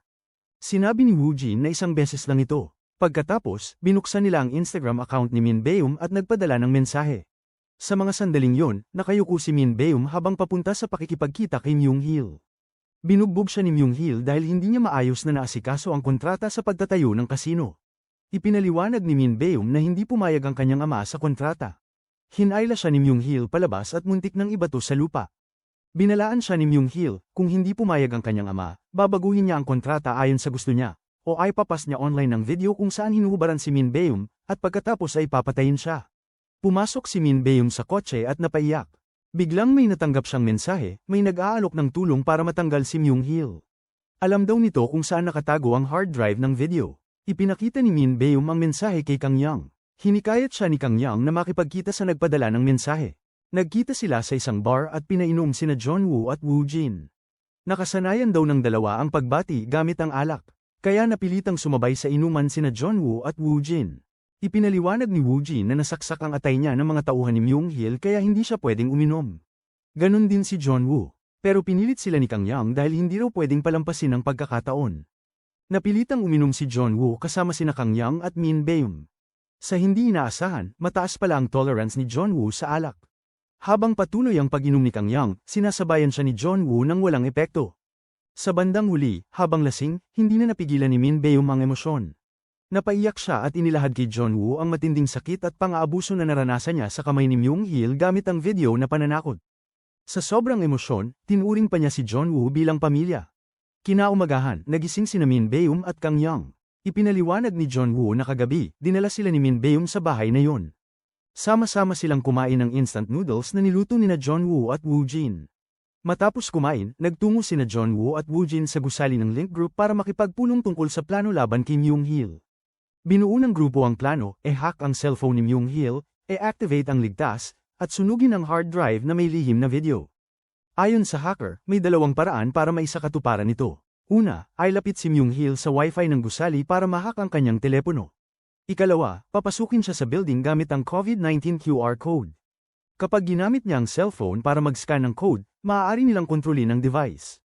Sinabi ni Woo Jin na isang beses lang ito. Pagkatapos, binuksan nila ang Instagram account ni Min Beum at nagpadala ng mensahe. Sa mga sandaling yon, nakayuko si Min Beum habang papunta sa pakikipagkita kay Myung-hil. Binugbog siya ni Myung-hil dahil hindi niya maayos na naasikaso ang kontrata sa pagtatayo ng kasino. Ipinaliwanag ni Min Beum na hindi pumayag ang kanyang ama sa kontrata. Hinayla siya ni Myung-hil palabas at muntik nang ibato sa lupa. Binalaan siya ni Myung-hil, kung hindi pumayag ang kanyang ama, babaguhin niya ang kontrata ayon sa gusto niya, o ay papas niya online ng video kung saan hinuhubaran si Min Beum, at pagkatapos ay papatayin siya. Pumasok si Min Beum sa kotse at napaiyak. Biglang may natanggap siyang mensahe, may nag-aalok ng tulong para matanggal si Myung-hil. Alam daw nito kung saan nakatago ang hard drive ng video. Ipinakita ni Min Beum ang mensahe kay Kang Yang. Hinikayat siya ni Kang Yang na makipagkita sa nagpadala ng mensahe. Nagkita sila sa isang bar at pinainom sina John Woo at Woo Jin. Nakasanayan daw ng dalawa ang pagbati gamit ang alak, kaya napilitang sumabay sa inuman sina John Woo at Woo Jin. Ipinaliwanag ni Woo Jin na nasaksak ang atay niya ng mga tauhan ni Myung-hil kaya hindi siya pwedeng uminom. Ganon din si John Woo. Pero pinilit sila ni Kang Yang dahil hindi raw pwedeng palampasin ang pagkakataon. Napilitang uminom si John Woo kasama sina Kang Yang at Min Beum. Sa hindi inaasahan, mataas pala ang tolerance ni John Woo sa alak. Habang patuloy ang pag-inom ni Kang Yang, sinasabayan siya ni John Woo ng walang epekto. Sa bandang huli, habang lasing, hindi na napigilan ni Min Beum ang emosyon. Napaiyak siya at inilahad kay John Woo ang matinding sakit at pang-aabuso na naranasan niya sa kamay ni Myung Hil gamit ang video na pananakot. Sa sobrang emosyon, tinuring pa niya si John Woo bilang pamilya. Kinaumagahan, nagising sina Min Beum at Kang Young. Ipinaliwanag ni John Woo na kagabi, dinala sila ni Min Beum sa bahay na yon. Sama-sama silang kumain ng instant noodles na niluto nina John Woo at Woo Jin. Matapos kumain, nagtungo sina John Woo at Woo Jin sa gusali ng Link Group para makipagpulong tungkol sa plano laban kay Myung Hil. Binuo ng grupo ang plano, hack ang cellphone ni Myung Hil, activate ang ligtas, at sunugin ang hard drive na may lihim na video. Ayon sa hacker, may dalawang paraan para maisakatuparan ito. Una, ay lapit si Myung Hil sa wifi ng gusali para ma-hack ang kanyang telepono. Ikalawa, papasukin siya sa building gamit ang COVID-19 QR code. Kapag ginamit niya ang cellphone para mag-scan ng code, maaari nilang kontrolin ang device.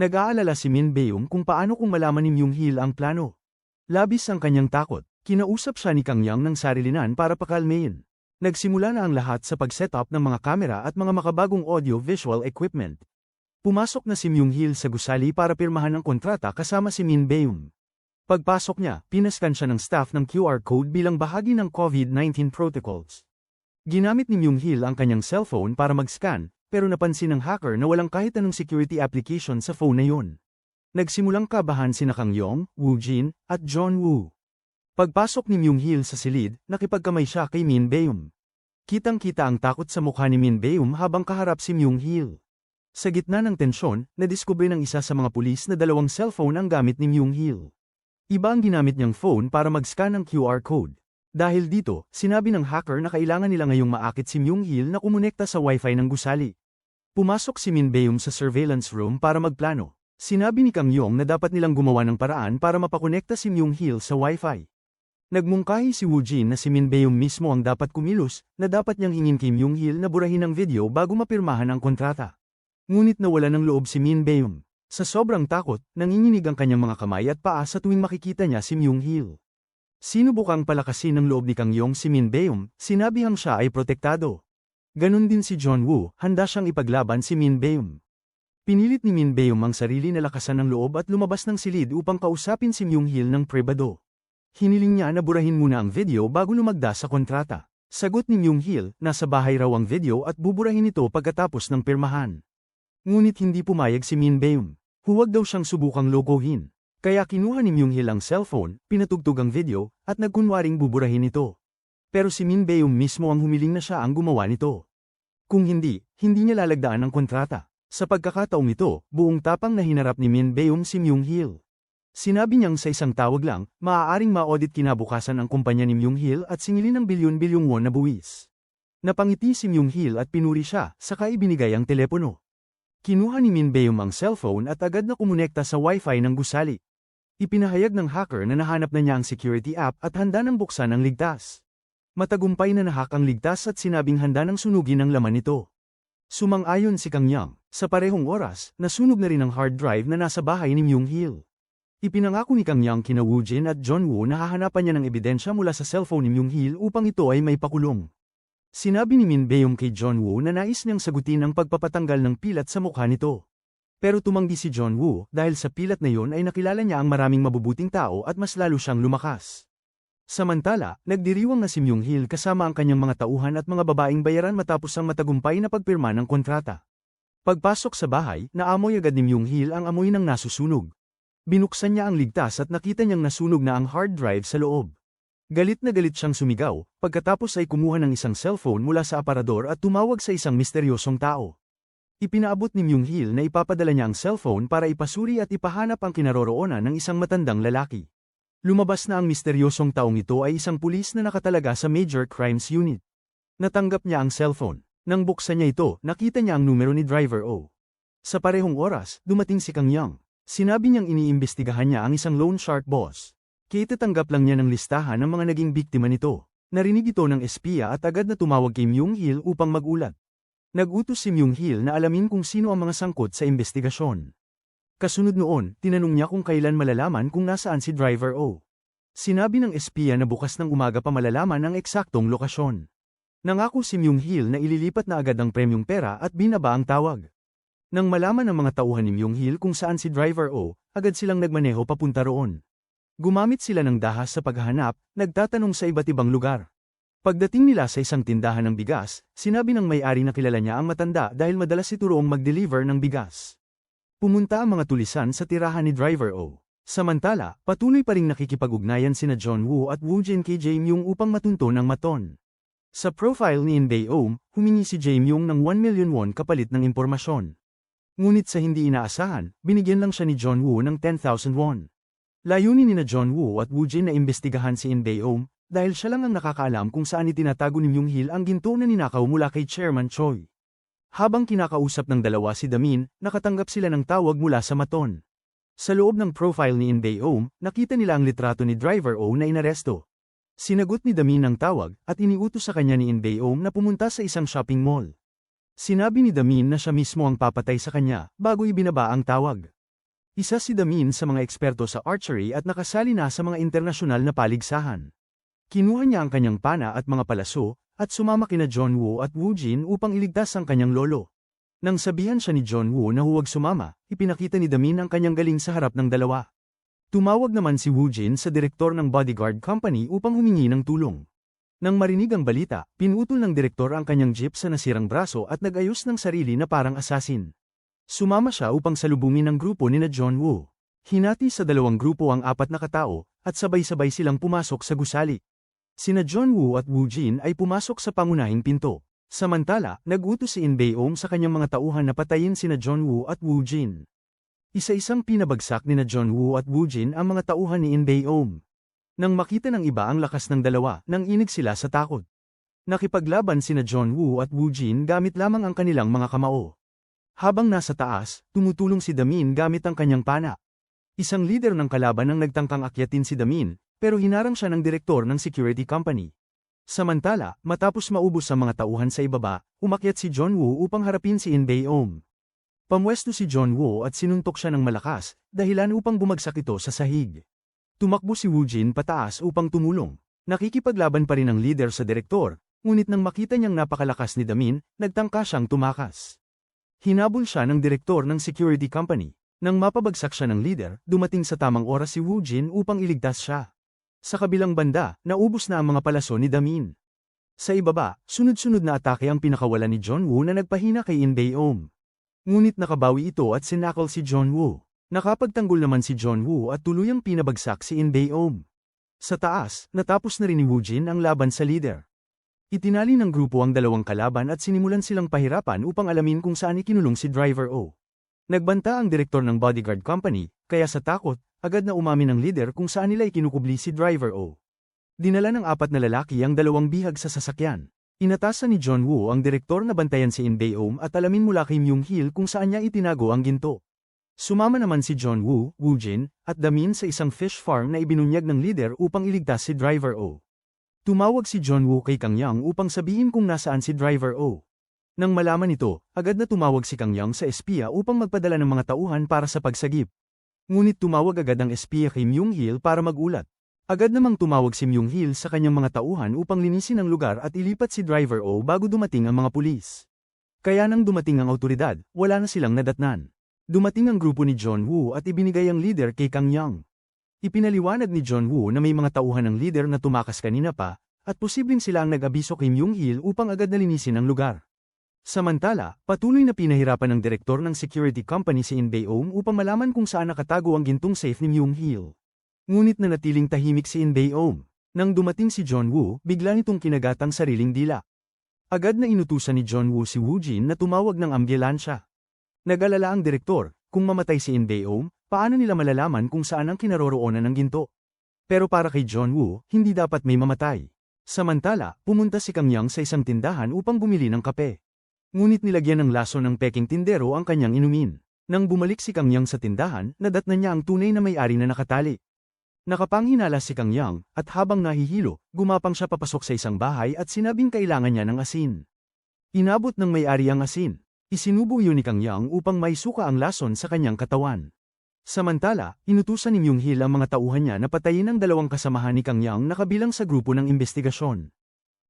Nag-aalala si Min Beum kung paano kung malaman ni Myung Hil ang plano. Labis ang kanyang takot, kinausap siya ni Kang Young ng sarilinan para pakalmayin. Nagsimula na ang lahat sa pag-setup ng mga kamera at mga makabagong audio-visual equipment. Pumasok na si Myung Hil sa gusali para pirmahan ang kontrata kasama si Min Beum. Pagpasok niya, pinaskan siya ng staff ng QR code bilang bahagi ng COVID-19 protocols. Ginamit ni Myung Hil ang kanyang cellphone para mag-scan, pero napansin ng hacker na walang kahit anong security application sa phone na yun. Nagsimulang kabahan sina Kang Young, Woo Jin, at John Woo. Pagpasok ni Myung Hil sa silid, nakipagkamay siya kay Min Beum. Kitang-kita ang takot sa mukha ni Min Beum habang kaharap si Myung Hil. Sa gitna ng tensyon, nadiskubre ng isa sa mga pulis na dalawang cellphone ang gamit ni Myung Hil. Iba ang ginamit niyang phone para mag-scan ng QR code. Dahil dito, sinabi ng hacker na kailangan nila ngayong maakit si Myung Hil na kumonekta sa wifi ng gusali. Pumasok si Min Beum sa surveillance room para magplano. Sinabi ni Kang Young na dapat nilang gumawa ng paraan para mapakonekta si Myung Hil sa wifi. Nagmungkahi si Woo Jin na si Min Beum mismo ang dapat kumilos, na dapat niyang hingin kay Myung Hil na burahin ang video bago mapirmahan ang kontrata. Ngunit nawala ng loob si Min Beum. Sa sobrang takot, nanginginig ang kanyang mga kamay at paa sa tuwing makikita niya si Myung Hil. Sinubukang palakasin ng loob ni Kang Young si Min Beum, sinabihang siya ay protektado. Ganon din si John Woo, handa siyang ipaglaban si Min Beum. Pinilit ni Min Beum ang sarili na lakasan ng loob at lumabas ng silid upang kausapin si Myung Hil ng pribado. Hiniling niya na burahin muna ang video bago lumagda sa kontrata. Sagot ni Myung Hil, nasa bahay raw ang video at buburahin ito pagkatapos ng pirmahan. Ngunit hindi pumayag si Min Beum. Huwag daw siyang subukang lokohin. Kaya kinuha ni Myung Hil ang cellphone, pinatugtog ang video, at nagkunwaring buburahin ito. Pero si Min Beum mismo ang humiling na siya ang gumawa nito. Kung hindi niya lalagdaan ang kontrata. Sa pagkakataong ito, buong tapang na hinarap ni Min Beum si Myung Hil. Sinabi niyang sa isang tawag lang, maaaring ma-audit kinabukasan ang kumpanya ni Myung Hil at singilin ng bilyon-bilyong won na buwis. Napangiti si Myung Hil at pinuri siya, saka ibinigay ang telepono. Kinuha ni Min Beum ang cellphone at agad na kumonekta sa wifi ng gusali. Ipinahayag ng hacker na nahanap na niya ang security app at handa nang buksan ang ligtas. Matagumpay na nahack ang ligtas at sinabing handa nang sunugin ang laman nito. Sumang-ayon si Kang Young, sa parehong oras, nasunog na rin ang hard drive na nasa bahay ni Myung Hil. Ipinangako ni Kang Young kina Woo Jin at John Woo na hahanapan niya ng ebidensya mula sa cellphone ni Myung Hil upang ito ay may pakulong. Sinabi ni Min Beum kay John Woo na nais niyang sagutin ang pagpapatanggal ng pilat sa mukha nito. Pero tumanggi si John Woo dahil sa pilat na yon ay nakilala niya ang maraming mabubuting tao at mas lalo siyang lumakas. Samantala, nagdiriwang na si Myung Hil kasama ang kanyang mga tauhan at mga babaeng bayaran matapos ang matagumpay na pagpirma ng kontrata. Pagpasok sa bahay, naamoy agad ni Myung Hil ang amoy ng nasusunog. Binuksan niya ang ligtas at nakita niyang nasunog na ang hard drive sa loob. Galit na galit siyang sumigaw, pagkatapos ay kumuha ng isang cellphone mula sa aparador at tumawag sa isang misteryosong tao. Ipinaabot ni Myung Hil na ipapadala niya ang cellphone para ipasuri at ipahanap ang kinaroroonan ng isang matandang lalaki. Lumabas na ang misteryosong taong ito ay isang pulis na nakatalaga sa Major Crimes Unit. Natanggap niya ang cellphone. Nang buksan niya ito, nakita niya ang numero ni Driver O. Sa parehong oras, dumating si Kang Young. Sinabi niyang iniimbestigahan niya ang isang loan shark boss. Kitatanggap lang niya ng listahan ng mga naging biktima nito. Narinig ito ng espiya at agad na tumawag kay Myung Hil upang magulat. Nagutos si Myung Hil na alamin kung sino ang mga sangkot sa investigasyon. Kasunod noon, tinanong niya kung kailan malalaman kung nasaan si Driver O. Sinabi ng espiya na bukas ng umaga pa malalaman ang eksaktong lokasyon. Nangako si Myung Hil na ililipat na agad ang premyong pera at binaba ang tawag. Nang malaman ng mga tauhan ni Myung Hil kung saan si Driver O, agad silang nagmaneho papunta roon. Gumamit sila ng dahas sa paghahanap, nagtatanong sa iba't ibang lugar. Pagdating nila sa isang tindahan ng bigas, sinabi ng may-ari na kilala niya ang matanda dahil madalas ito roong mag-deliver ng bigas. Pumunta ang mga tulisan sa tirahan ni Driver O. Samantala, patuloy pa ring nakikipag-ugnayan sina John Woo at Woo Jin kay Jae Myung upang matunto ng maton. Sa profile ni In Bae-om, humingi si Jae Myung ng 1 million won kapalit ng impormasyon. Ngunit sa hindi inaasahan, binigyan lang siya ni John Woo ng 10,000 won. Layunin ni John Woo at Woo Jin na imbestigahan si In Bae-om dahil siya lang ang nakakaalam kung saan itinatago ni Myung Hil ang ginto na ninakaw mula kay Chairman Choi. Habang kinakausap ng dalawa si Damin, nakatanggap sila ng tawag mula sa maton. Sa loob ng profile ni In Bae-om, nakita nila ang litrato ni Driver O na inaresto. Sinagot ni Damin ang tawag at iniutos sa kanya ni In Bae-om na pumunta sa isang shopping mall. Sinabi ni Damin na siya mismo ang papatay sa kanya bago ibinaba ang tawag. Isa si Damin sa mga eksperto sa archery at nakasali na sa mga internasyonal na paligsahan. Kinuha niya ang kanyang pana at mga palaso at sumama kina John Woo at Woo Jin upang iligtas ang kanyang lolo. Nang sabihan siya ni John Woo na huwag sumama, ipinakita ni Damin ang kanyang galing sa harap ng dalawa. Tumawag naman si Woo Jin sa direktor ng bodyguard company upang humingi ng tulong. Nang marinig ang balita, pinutol ng direktor ang kanyang jeep sa nasirang braso at nag-ayos ng sarili na parang assassin. Sumama siya upang salubungin ang grupo ni John Woo. Hinati sa dalawang grupo ang 4 na katao, at sabay-sabay silang pumasok sa gusali. Sina John Woo at Woo Jin ay pumasok sa pangunahing pinto. Samantala, nag-utos si In Bae-om sa kanyang mga tauhan na patayin sina John Woo at Woo Jin. Isa-isang pinabagsak ni John Woo at Woo Jin ang mga tauhan ni In Bae-om. Nang makita ng iba ang lakas ng dalawa, nang inig sila sa takot. Nakipaglaban sina John Woo at Woo Jin gamit lamang ang kanilang mga kamao. Habang nasa taas, tumutulong si Damin gamit ang kanyang pana. Isang leader ng kalaban ang nagtangkang akyatin si Damin, pero hinarang siya ng direktor ng security company. Samantala, matapos maubos ang mga tauhan sa ibaba, umakyat si John Woo upang harapin si In Bae-om. Pamwesto si John Woo at sinuntok siya ng malakas, dahilan upang bumagsak ito sa sahig. Tumakbo si Woo Jin pataas upang tumulong. Nakikipaglaban pa rin ang leader sa direktor, ngunit nang makita niyang napakalakas ni Damin, nagtangka siyang tumakas. Hinabol siya ng direktor ng security company. Nang mapabagsak siya ng leader, dumating sa tamang oras si Woo Jin upang iligtas siya. Sa kabilang banda, naubos na ang mga palaso ni Damin. Sa ibaba, sunod-sunod na atake ang pinakawalan ni John Woo na nagpahina kay In Bae-om. Ngunit nakabawi ito at sinakal si John Woo. Nakapagtanggol naman si John Woo at tuluyang pinabagsak si In Bae-om. Sa taas, natapos na rin ni Woo Jin ang laban sa leader. Itinali ng grupo ang dalawang kalaban at sinimulan silang pahirapan upang alamin kung saan ikinulong si Driver O. Nagbanta ang direktor ng bodyguard company, kaya sa takot, agad na umamin ng leader kung saan nila ikinukubli si Driver O. Dinala ng 4 na lalaki ang 2 bihag sa sasakyan. Inatasan ni John Woo ang direktor na bantayan si In Bae-om at alamin mula kay Myung Hil kung saan niya itinago ang ginto. Sumama naman si John Woo, Woo Jin, at Damin sa isang fish farm na ibinunyag ng leader upang iligtas si Driver O. Tumawag si John Woo kay Kang Yang upang sabihin kung nasaan si Driver O. Nang malaman ito, agad na tumawag si Kang Yang sa espiya upang magpadala ng mga tauhan para sa pagsagip. Ngunit tumawag agad ang espiya kay Myung Hil para magulat. Agad namang tumawag si Myung Hil sa kanyang mga tauhan upang linisin ang lugar at ilipat si Driver O bago dumating ang mga pulis. Kaya nang dumating ang awtoridad, wala na silang nadatnan. Dumating ang grupo ni John Woo at ibinigay ang leader kay Kang Yang. Ipinaliwanag ni John Woo na may mga tauhan ng leader na tumakas kanina pa, at posibleng sila ang nag-abiso kay Myung Hil upang agad na linisin ang lugar. Samantala, patuloy na pinahirapan ng direktor ng security company si In Bae-om upang malaman kung saan nakatago ang gintong safe ni Myung Hil. Ngunit nanatiling tahimik si In Bae-om. Nang dumating si John Woo, bigla nitong kinagat ang sariling dila. Agad na inutusan ni John Woo si Woo Jin na tumawag ng ambulansya. Nag-alala ang direktor, kung mamatay si In Bae-om, paano nila malalaman kung saan ang kinaroroonan ng ginto? Pero para kay John Woo, hindi dapat may mamatay. Samantala, pumunta si Kang Yang sa isang tindahan upang bumili ng kape. Ngunit nilagyan ng laso ng peking tindero ang kanyang inumin. Nang bumalik si Kang Yang sa tindahan, nadatnan niya ang tunay na may-ari na nakatali. Nakapanghinala si Kang Yang, at habang nahihilo, gumapang siya papasok sa isang bahay at sinabing kailangan niya ng asin. Inabot ng may-ari ang asin. Isinubo yun ni Kang Yang upang maisuka ang lason sa kanyang katawan. Samantala, inutusan ni Myung Hil ang mga tauhan niya na patayin ang 2 kasamahan ni Kang Yang na kabilang sa grupo ng investigasyon.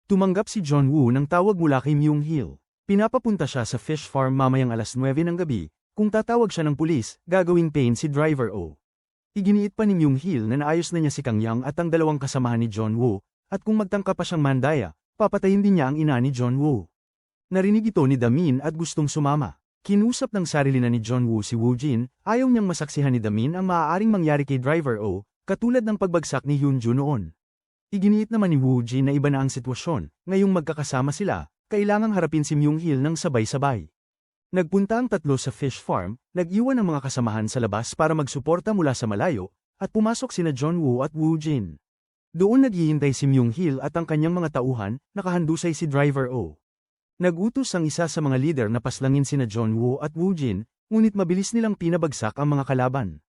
Tumanggap si John Woo ng tawag mula kay Myung Hil. Pinapapunta siya sa fish farm mamayang 9:00 ng gabi, kung tatawag siya ng pulis, gagawing pain si Driver O. Iginiit pa ni Myung-hil na naayos na niya si Kang Yang at ang dalawang kasamahan ni John Woo, at kung magtangka pa siyang mandaya, papatayin din niya ang ina ni John Woo. Narinig ito ni Damin at gustong sumama. Kinusap ng sarili na ni John Woo si Woo Jin, ayaw niyang masaksihan ni Damin ang maaaring mangyari kay Driver O, katulad ng pagbagsak ni Hyunju noon. Iginiit naman ni Woo Jin na iba na ang sitwasyon, ngayong magkakasama sila, kailangang harapin si Myung-hil ng sabay-sabay. Nagpunta ang tatlo sa fish farm, nag-iwan ang mga kasamahan sa labas para magsuporta mula sa malayo, at pumasok sina John Woo at Woo Jin. Doon naghihintay si Myung-hil at ang kanyang mga tauhan, nakahandusay si Driver O. Nagutos ang isa sa mga leader na paslangin sina John Woo at Woo Jin, ngunit mabilis nilang pinabagsak ang mga kalaban.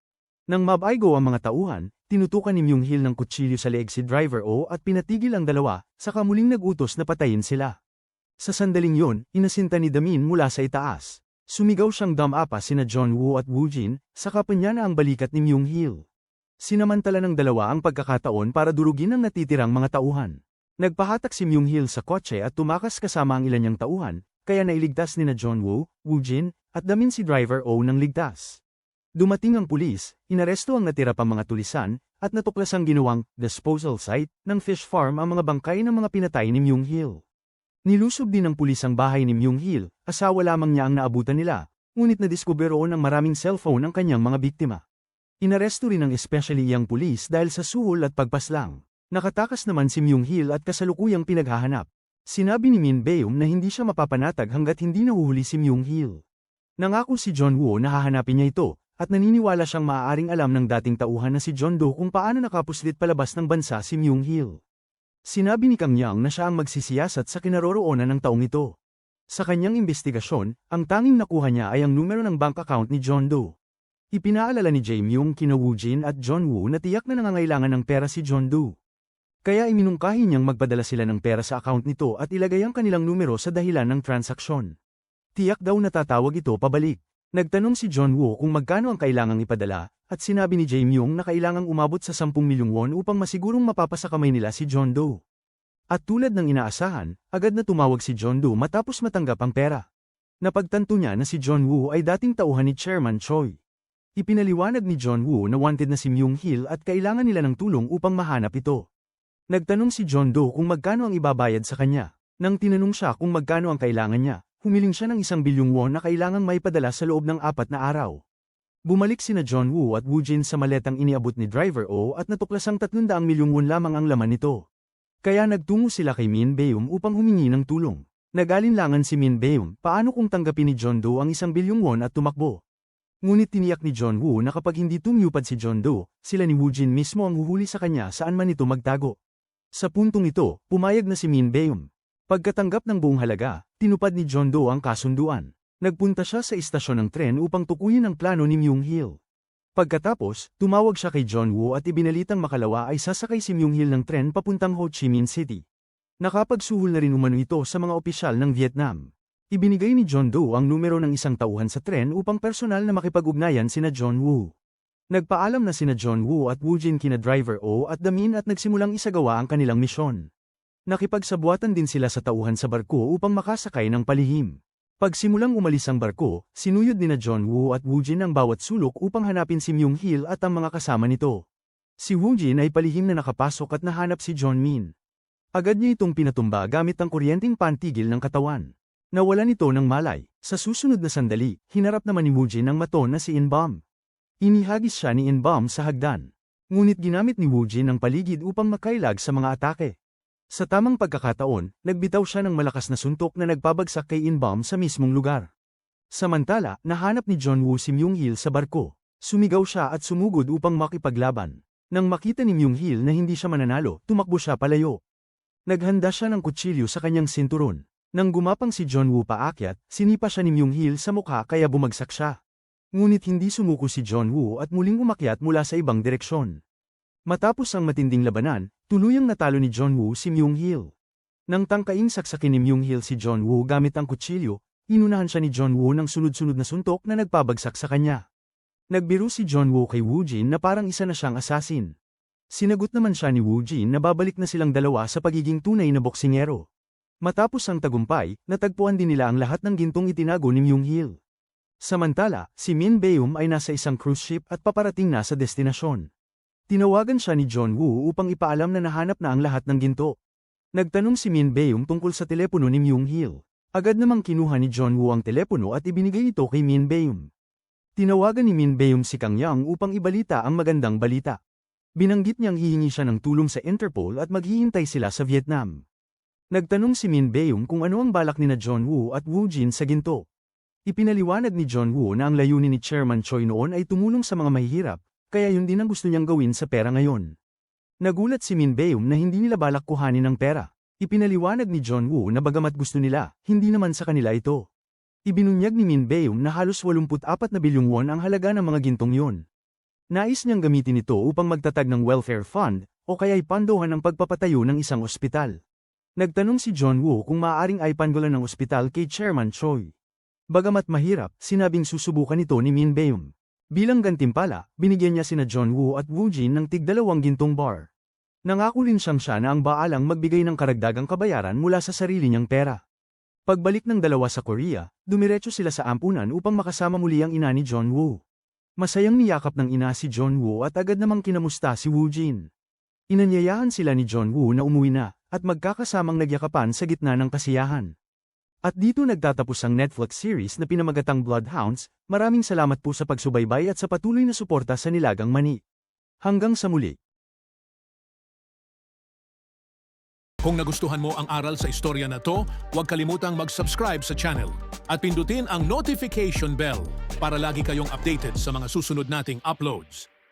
Nang mabaigo ang mga tauhan, tinutukan ni Myung-hil ng kutsilyo sa leeg si Driver O at pinatigil ang dalawa, saka muling nagutos na patayin sila. Sa sandaling yon, inasinta ni Damin mula sa itaas. Sumigaw siyang damapa sina John Woo at Woo Jin, saka pa niya na ang balikat ni Myung-hil. Sinamantala ng dalawa ang pagkakataon para durugin ang natitirang mga tauhan. Nagpahatak si Myung-hil sa kotse at tumakas kasama ang ilan niyang tauhan, kaya nailigtas nina John Woo, Woo Jin, at Damin si Driver O ng ligtas. Dumating ang pulis, inaresto ang natira pang mga tulisan, at natuklas ang ginawang disposal site ng fish farm ang mga bangkay ng mga pinatay ni Myung-hil. Nilusob din ng pulis ang bahay ni Myung-hil, asawa lamang niya ang naabutan nila, ngunit nadiskubre roon ang maraming cellphone ang kanyang mga biktima. Inaresto rin ng especially young pulis dahil sa suhol at pagpaslang. Nakatakas naman si Myung-hil at kasalukuyang pinaghahanap. Sinabi ni Min Beum na hindi siya mapapanatag hanggat hindi nahuhuli si Myung-hil. Nangako si John Woo na hahanapin niya ito, at naniniwala siyang maaaring alam ng dating tauhan na si John Do kung paano nakapuslit palabas ng bansa si Myung-hil. Sinabi ni Kang Yang na siya ang magsisiyasat sa kinaroroonan ng taong ito. Sa kanyang investigasyon, ang tanging nakuha niya ay ang numero ng bank account ni John Do. Ipinaalala ni Jae Myung kina Woo Jin at John Woo na tiyak na nangangailangan ng pera si John Do. Kaya iminungkahi niyang magpadala sila ng pera sa account nito at ilagay ang kanilang numero sa dahilan ng transaksyon. Tiyak daw natatawag ito pabalik. Nagtanong si John Woo kung magkano ang kailangang ipadala, at sinabi ni Jae Myung na kailangang umabot sa 10 milyong won upang masigurong mapapasa kamay nila si John Do. At tulad ng inaasahan, agad na tumawag si John Do matapos matanggap ang pera. Napagtanto niya na si John Woo ay dating tauhan ni Chairman Choi. Ipinaliwanag ni John Woo na wanted na si Myung-hil at kailangan nila ng tulong upang mahanap ito. Nagtanong si John Do kung magkano ang ibabayad sa kanya. Nang tinanong siya kung magkano ang kailangan niya, humiling siya ng 1 bilyong won na kailangang maipadala sa loob ng 4 na araw. Bumalik sina John Woo at Woo Jin sa maletang iniabot ni Driver O at natuklasang 300 milyong won lamang ang laman nito. Kaya nagtungo sila kay Min Beum upang humingi ng tulong. Nag-alinlangan si Min Beum, paano kung tanggapin ni John Do ang 1 bilyong won at tumakbo. Ngunit tiniyak ni John Woo na kapag hindi tumiyupad si John Do, sila ni Woo Jin mismo ang huhuli sa kanya saan man ito magtago. Sa puntong ito, pumayag na si Min Beum. Pagkatanggap ng buong halaga, tinupad ni John Do ang kasunduan. Nagpunta siya sa istasyon ng tren upang tukuyin ang plano ni Myung-hil. Pagkatapos, tumawag siya kay John Woo at ibinalitang makalawa ay sasakay si Myung-hil ng tren papuntang Ho Chi Minh City. Nakapagsuhol na rin umano ito sa mga opisyal ng Vietnam. Ibinigay ni John Do ang numero ng isang tauhan sa tren upang personal na makipag-ugnayan sina John Woo. Nagpaalam na sina John Woo at Woo Jin kina Driver O at Damin at nagsimulang isagawa ang kanilang misyon. Nakipagsabuatan din sila sa tauhan sa barko upang makasakay ng palihim. Pagsimulang umalis ang barko, sinuyod nina John Woo at Woo Jin ang bawat sulok upang hanapin si Myung-hil at ang mga kasama nito. Si Woo Jin ay palihim na nakapasok at nahanap si John Min. Agad niya itong pinatumba gamit ang kuryenteng pantigil ng katawan. Nawalan ito ng malay. Sa susunod na sandali, hinarap naman ni Woo Jin ang maton na si In-bom. Inihagis siya ni In-bom sa hagdan. Ngunit ginamit ni Woo Jin ang paligid upang makailag sa mga atake. Sa tamang pagkakataon, nagbitaw siya ng malakas na suntok na nagpabagsak kay In-bom sa mismong lugar. Samantala, nahanap ni John Woo si Myung-hil sa barko. Sumigaw siya at sumugod upang makipaglaban. Nang makita ni Myung-hil na hindi siya mananalo, tumakbo siya palayo. Naghanda siya ng kutsilyo sa kanyang sinturon. Nang gumapang si John Woo paakyat, sinipa siya ni Myung-hil sa mukha kaya bumagsak siya. Ngunit hindi sumuko si John Woo at muling umakyat mula sa ibang direksyon. Matapos ang matinding labanan, tuluyang natalo ni John Woo si Myung-hil. Nang tangkaing saksakin ni Myung-hil si John Woo gamit ang kutsilyo, inunahan siya ni John Woo ng sunod-sunod na suntok na nagpabagsak sa kanya. Nagbiro si John Woo kay Woo Jin na parang isa na siyang assassin. Sinagot naman siya ni Woo Jin na babalik na silang dalawa sa pagiging tunay na boksingero. Matapos ang tagumpay, natagpuan din nila ang lahat ng gintong itinago ni Myung-hil. Samantala, si Min Beum ay nasa isang cruise ship at paparating na sa destinasyon. Tinawagan siya ni John Woo upang ipaalam na nahanap na ang lahat ng ginto. Nagtanong si Min Beum tungkol sa telepono ni Myung Hil. Agad namang kinuha ni John Woo ang telepono at ibinigay ito kay Min Beum. Tinawagan ni Min Beum si Kang Yang upang ibalita ang magandang balita. Binanggit niyang hihingi siya ng tulong sa Interpol at maghihintay sila sa Vietnam. Nagtanong si Min Beum kung ano ang balak nina John Woo at Woo Jin sa ginto. Ipinaliwanag ni John Woo na ang layunin ni Chairman Choi noon ay tumulong sa mga mahihirap, kaya yun din ang gusto niyang gawin sa pera ngayon. Nagulat si Min Beum na hindi nila balak kuhanin ang pera. Ipinaliwanag ni John Woo na bagamat gusto nila, hindi naman sa kanila ito. Ibinunyag ni Min Beum na halos 84 na bilyong won ang halaga ng mga gintong yun. Nais niyang gamitin ito upang magtatag ng welfare fund, o kaya'y pandohan ang pagpapatayo ng isang ospital. Nagtanong si John Woo kung maaaring aipanggulan ng ospital kay Chairman Choi. Bagamat mahirap, sinabing susubukan ito ni Min Beum. Bilang gantimpala, binigyan niya sina John Woo at Woo Jin ng tig-2 gintong bar. Nangako rin siya na ang baalang magbigay ng karagdagang kabayaran mula sa sarili niyang pera. Pagbalik ng dalawa sa Korea, dumiretso sila sa ampunan upang makasama muli ang ina ni John Woo. Masayang niyakap ng ina si John Woo at agad namang kinamusta si Woo Jin. Inanyayahan sila ni John Woo na umuwi na, at magkakasamang nagyakapan sa gitna ng kasiyahan. At dito nagtatapos ang Netflix series na pinamagatang Bloodhounds. Maraming salamat po sa pagsubaybay at sa patuloy na suporta sa Nilagang Mani. Hanggang sa muli. Kung nagustuhan mo ang aral sa istorya na to, huwag kalimutang mag-subscribe sa channel at pindutin ang notification bell para lagi kayong updated sa mga susunod nating uploads.